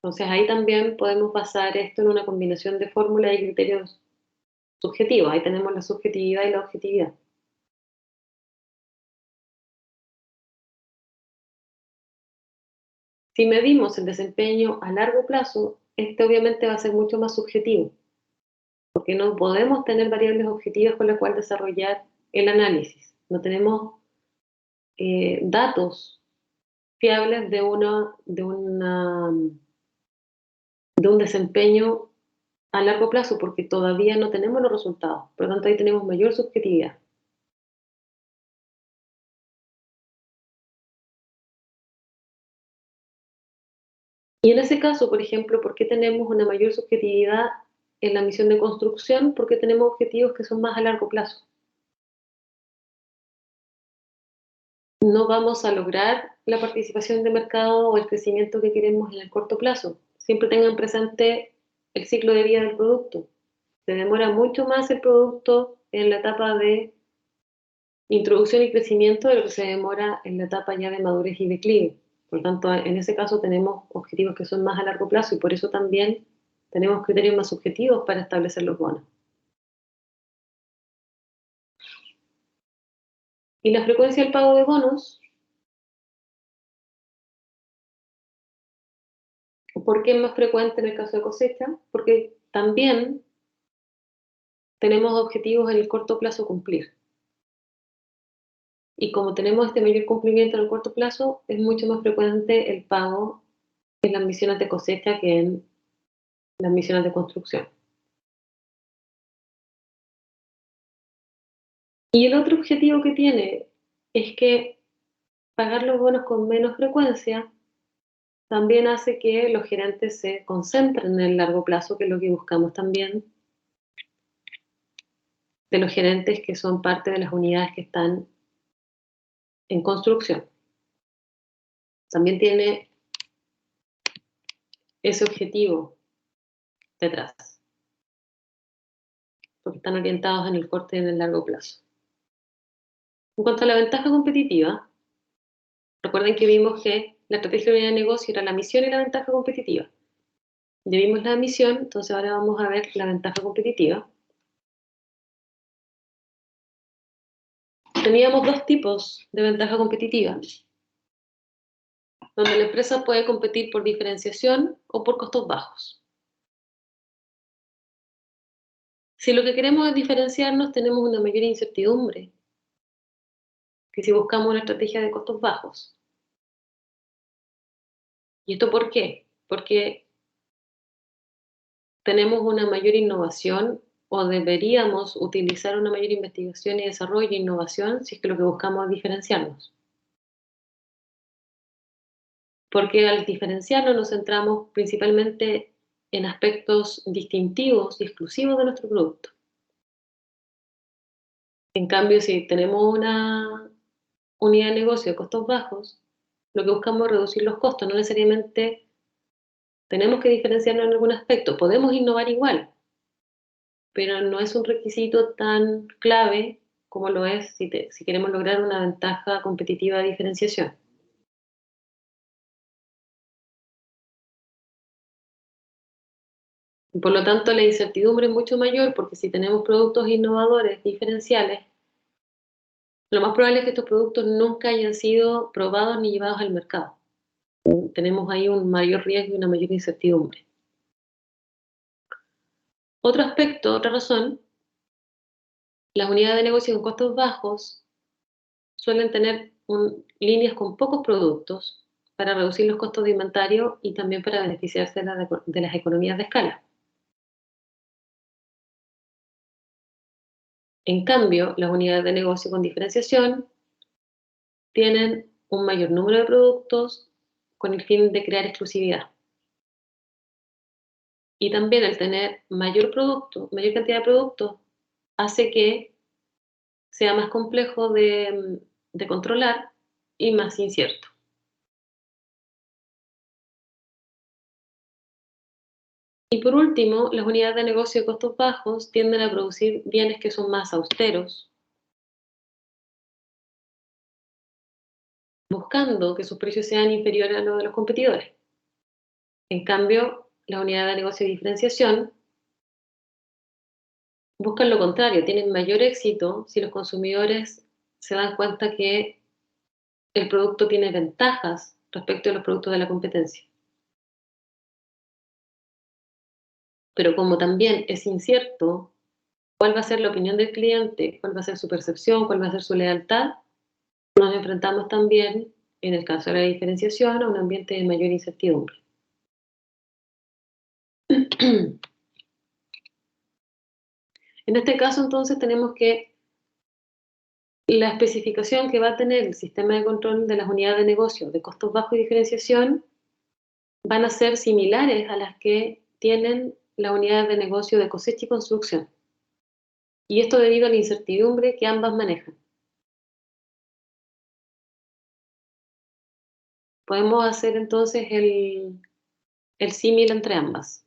Entonces ahí también podemos basar esto en una combinación de fórmulas y criterios subjetivos. Ahí tenemos la subjetividad y la objetividad. Si medimos el desempeño a largo plazo, este obviamente va a ser mucho más subjetivo, porque no podemos tener variables objetivas con las cuales desarrollar el análisis. No tenemos datos fiables de una de un desempeño a largo plazo, porque todavía no tenemos los resultados. Por lo tanto, ahí tenemos mayor subjetividad. Y en ese caso, por ejemplo, ¿por qué tenemos una mayor subjetividad en la misión de construcción? Porque tenemos objetivos que son más a largo plazo. No vamos a lograr la participación de mercado o el crecimiento que queremos en el corto plazo. Siempre tengan presente el ciclo de vida del producto. Se demora mucho más el producto en la etapa de introducción y crecimiento de lo que se demora en la etapa ya de madurez y declive. Por lo tanto, en ese caso tenemos objetivos que son más a largo plazo y por eso también tenemos criterios más subjetivos para establecer los bonos. Y la frecuencia del pago de bonos, ¿por qué es más frecuente en el caso de cosecha? Porque también tenemos objetivos en el corto plazo cumplir. Y como tenemos este mayor cumplimiento en el corto plazo, es mucho más frecuente el pago en las misiones de cosecha que en las misiones de construcción. Y el otro objetivo que tiene es que pagar los bonos con menos frecuencia también hace que los gerentes se concentren en el largo plazo, que es lo que buscamos también de los gerentes que son parte de las unidades que están en construcción. También tiene ese objetivo detrás, porque están orientados en el corto y en el largo plazo. En cuanto a la ventaja competitiva, recuerden que vimos que la estrategia de unidad de negocio era la misión y la ventaja competitiva. Ya vimos la misión, entonces ahora vamos a ver la ventaja competitiva. Teníamos dos tipos de ventaja competitiva, donde la empresa puede competir por diferenciación o por costos bajos. Si lo que queremos es diferenciarnos, tenemos una mayor incertidumbre que si buscamos una estrategia de costos bajos. ¿Y esto por qué? Porque tenemos una mayor innovación o deberíamos utilizar una mayor investigación y desarrollo e innovación si es que lo que buscamos es diferenciarnos. Porque al diferenciarnos nos centramos principalmente en aspectos distintivos y exclusivos de nuestro producto. En cambio, si tenemos una unidad de negocio de costos bajos, lo que buscamos es reducir los costos, no necesariamente tenemos que diferenciarnos en algún aspecto, podemos innovar igual, pero no es un requisito tan clave como lo es si queremos lograr una ventaja competitiva de diferenciación. Por lo tanto, la incertidumbre es mucho mayor porque si tenemos productos innovadores, diferenciales, lo más probable es que estos productos nunca hayan sido probados ni llevados al mercado. Tenemos ahí un mayor riesgo y una mayor incertidumbre. Otro aspecto, otra razón, las unidades de negocio con costos bajos suelen tener líneas con pocos productos para reducir los costos de inventario y también para beneficiarse de las economías de escala. En cambio, las unidades de negocio con diferenciación tienen un mayor número de productos con el fin de crear exclusividad. Y también el tener mayor cantidad de productos, hace que sea más complejo de controlar y más incierto. Y por último, las unidades de negocio de costos bajos tienden a producir bienes que son más austeros, buscando que sus precios sean inferiores a los de los competidores. En cambio, las unidades de negocio de diferenciación buscan lo contrario, tienen mayor éxito si los consumidores se dan cuenta que el producto tiene ventajas respecto a los productos de la competencia. Pero como también es incierto cuál va a ser la opinión del cliente, cuál va a ser su percepción, cuál va a ser su lealtad, nos enfrentamos también, en el caso de la diferenciación, a un ambiente de mayor incertidumbre. En este caso, entonces, tenemos que la especificación que va a tener el sistema de control de las unidades de negocio de costos bajos y diferenciación van a ser similares a las que tienen las unidades de negocio de cosecha y construcción. Y esto debido a la incertidumbre que ambas manejan. Podemos hacer entonces el símil entre ambas.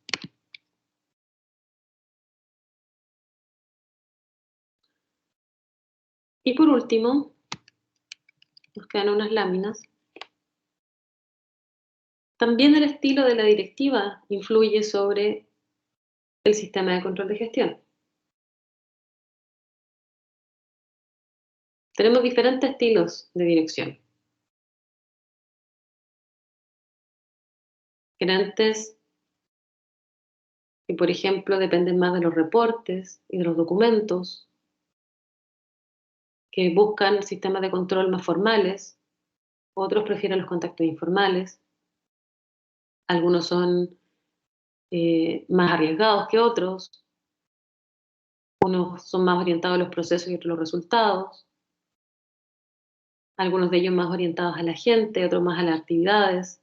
Y por último, nos quedan unas láminas. También el estilo de la directiva influye sobre el sistema de control de gestión. Tenemos diferentes estilos de dirección. Gerentes que, por ejemplo, dependen más de los reportes y de los documentos, que buscan sistemas de control más formales, otros prefieren los contactos informales, algunos son más arriesgados que otros, unos son más orientados a los procesos y otros a los resultados, algunos de ellos más orientados a la gente, otros más a las actividades,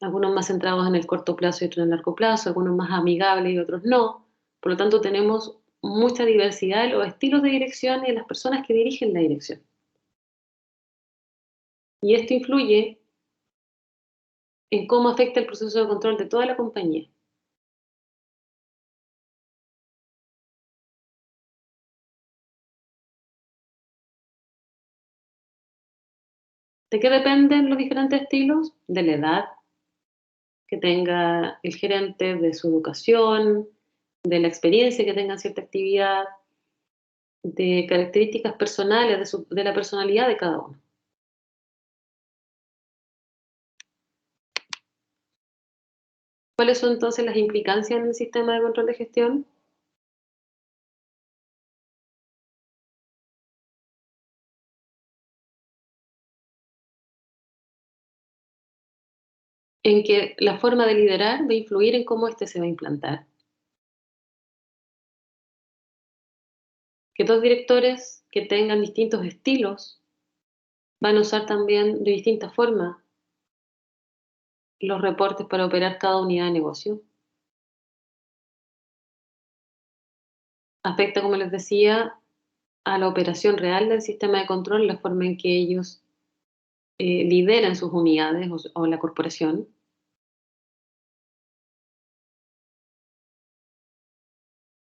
algunos más centrados en el corto plazo y otros en el largo plazo, algunos más amigables y otros no. Por lo tanto, tenemos mucha diversidad en los estilos de dirección y en las personas que dirigen la dirección. Y esto influye en cómo afecta el proceso de control de toda la compañía. ¿De qué dependen los diferentes estilos? De la edad que tenga el gerente, de su educación, de la experiencia que tenga en cierta actividad, de características personales, de la personalidad de cada uno. ¿Cuáles son entonces las implicancias en el sistema de control de gestión? En que la forma de liderar va a influir en cómo éste se va a implantar. Que dos directores que tengan distintos estilos van a usar también de distinta forma los reportes para operar cada unidad de negocio. Afecta, como les decía, a la operación real del sistema de control, la forma en que ellos lideran sus unidades o la corporación.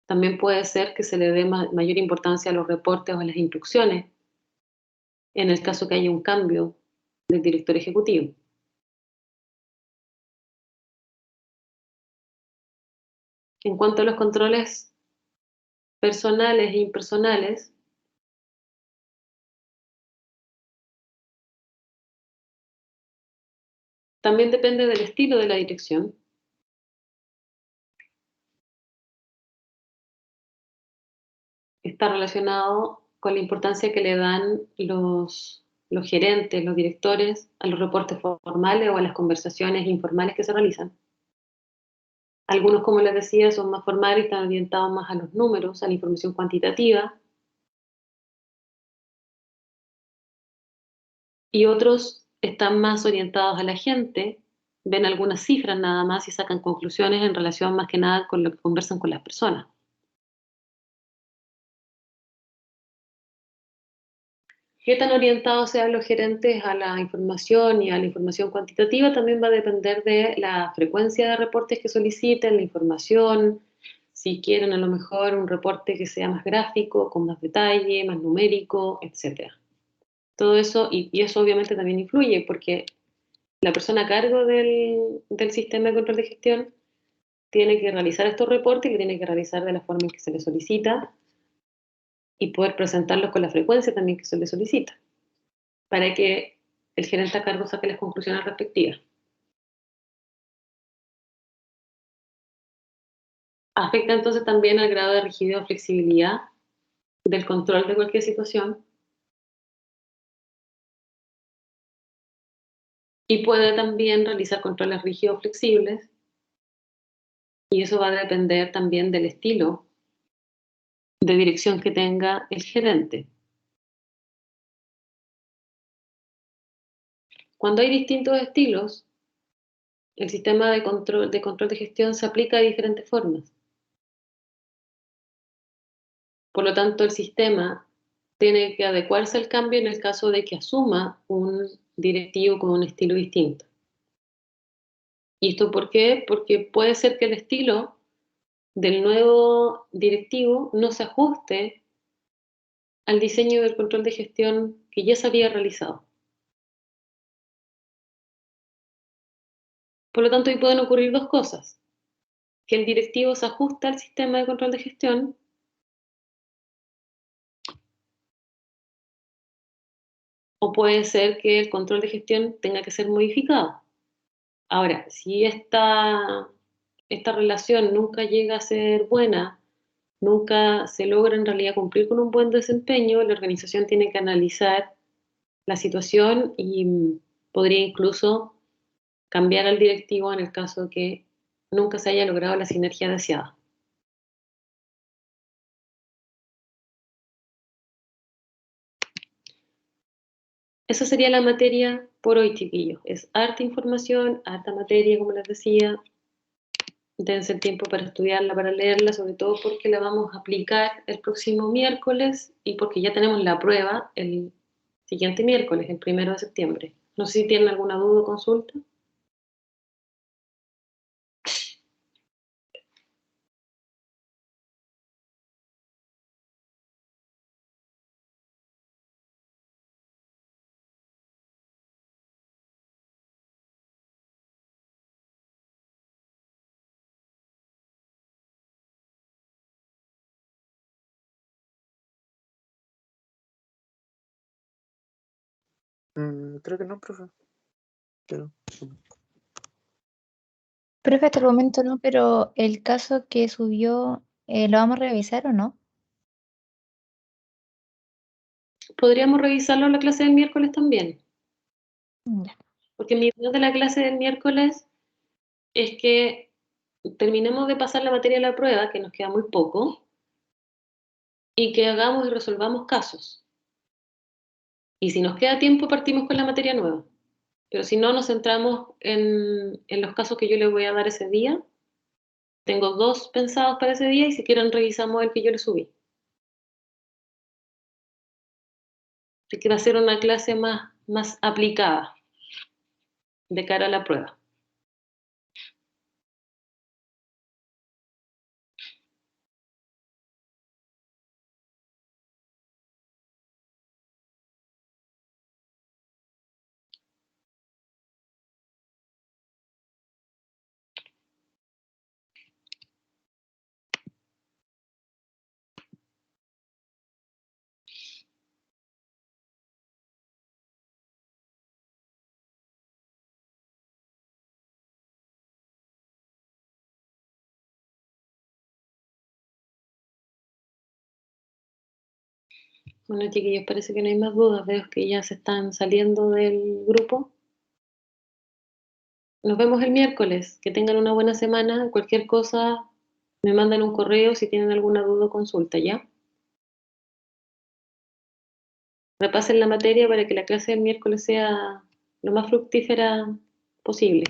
También puede ser que se le dé mayor importancia a los reportes o a las instrucciones, en el caso que haya un cambio del director ejecutivo. En cuanto a los controles personales e impersonales, también depende del estilo de la dirección. Está relacionado con la importancia que le dan los gerentes, los directores, a los reportes formales o a las conversaciones informales que se realizan. Algunos, como les decía, son más formales y están orientados más a los números, a la información cuantitativa. Y otros están más orientados a la gente, ven algunas cifras nada más y sacan conclusiones en relación más que nada con lo que conversan con las personas. Qué tan orientados sean los gerentes a la información y a la información cuantitativa también va a depender de la frecuencia de reportes que soliciten, la información, si quieren a lo mejor un reporte que sea más gráfico, con más detalle, más numérico, etc. Todo eso, y eso obviamente también influye porque la persona a cargo del sistema de control de gestión tiene que realizar estos reportes y que tiene que realizar de la forma en que se le solicita y poder presentarlos con la frecuencia también que se le solicita, para que el gerente a cargo saque las conclusiones respectivas. Afecta entonces también al grado de rigidez o flexibilidad del control de cualquier situación y puede también realizar controles rígidos o flexibles Y eso va a depender también del estilo de dirección que tenga el gerente. Cuando hay distintos estilos, el sistema de control de gestión se aplica de diferentes formas. Por lo tanto, el sistema tiene que adecuarse al cambio en el caso de que asuma un directivo con un estilo distinto. ¿Y esto por qué? Porque puede ser que el estilo del nuevo directivo no se ajuste al diseño del control de gestión que ya se había realizado. Por lo tanto, ahí pueden ocurrir dos cosas: que el directivo se ajusta al sistema de control de gestión, o puede ser que el control de gestión tenga que ser modificado. Ahora, si esta relación nunca llega a ser buena, nunca se logra en realidad cumplir con un buen desempeño, la organización tiene que analizar la situación y podría incluso cambiar al directivo en el caso de que nunca se haya logrado la sinergia deseada. Esa sería la materia por hoy, chiquillos. Es harta información, harta materia, como les decía. Dense el tiempo para estudiarla, para leerla, sobre todo porque la vamos a aplicar el próximo miércoles y porque ya tenemos la prueba el siguiente miércoles, el 1 de septiembre. No sé si tienen alguna duda o consulta. Creo que no, profe. Pero, Profe, hasta el momento no, pero el caso que subió, ¿lo vamos a revisar o no? Podríamos revisarlo en la clase del miércoles también, Ya. porque mi idea de la clase del miércoles es que terminemos de pasar la materia de la prueba, que nos queda muy poco, y que hagamos y resolvamos casos. Y si nos queda tiempo, partimos con la materia nueva. Pero si no, nos centramos en los casos que yo les voy a dar ese día. Tengo 2 pensados para ese día y si quieren revisamos el que yo les subí. Así que va a ser una clase más aplicada de cara a la prueba. Bueno, chiquillos, parece que no hay más dudas. Veo que ya se están saliendo del grupo. Nos vemos el miércoles. Que tengan una buena semana. Cualquier cosa, me mandan un correo si tienen alguna duda o consulta, ¿ya? Repasen la materia para que la clase del miércoles sea lo más fructífera posible.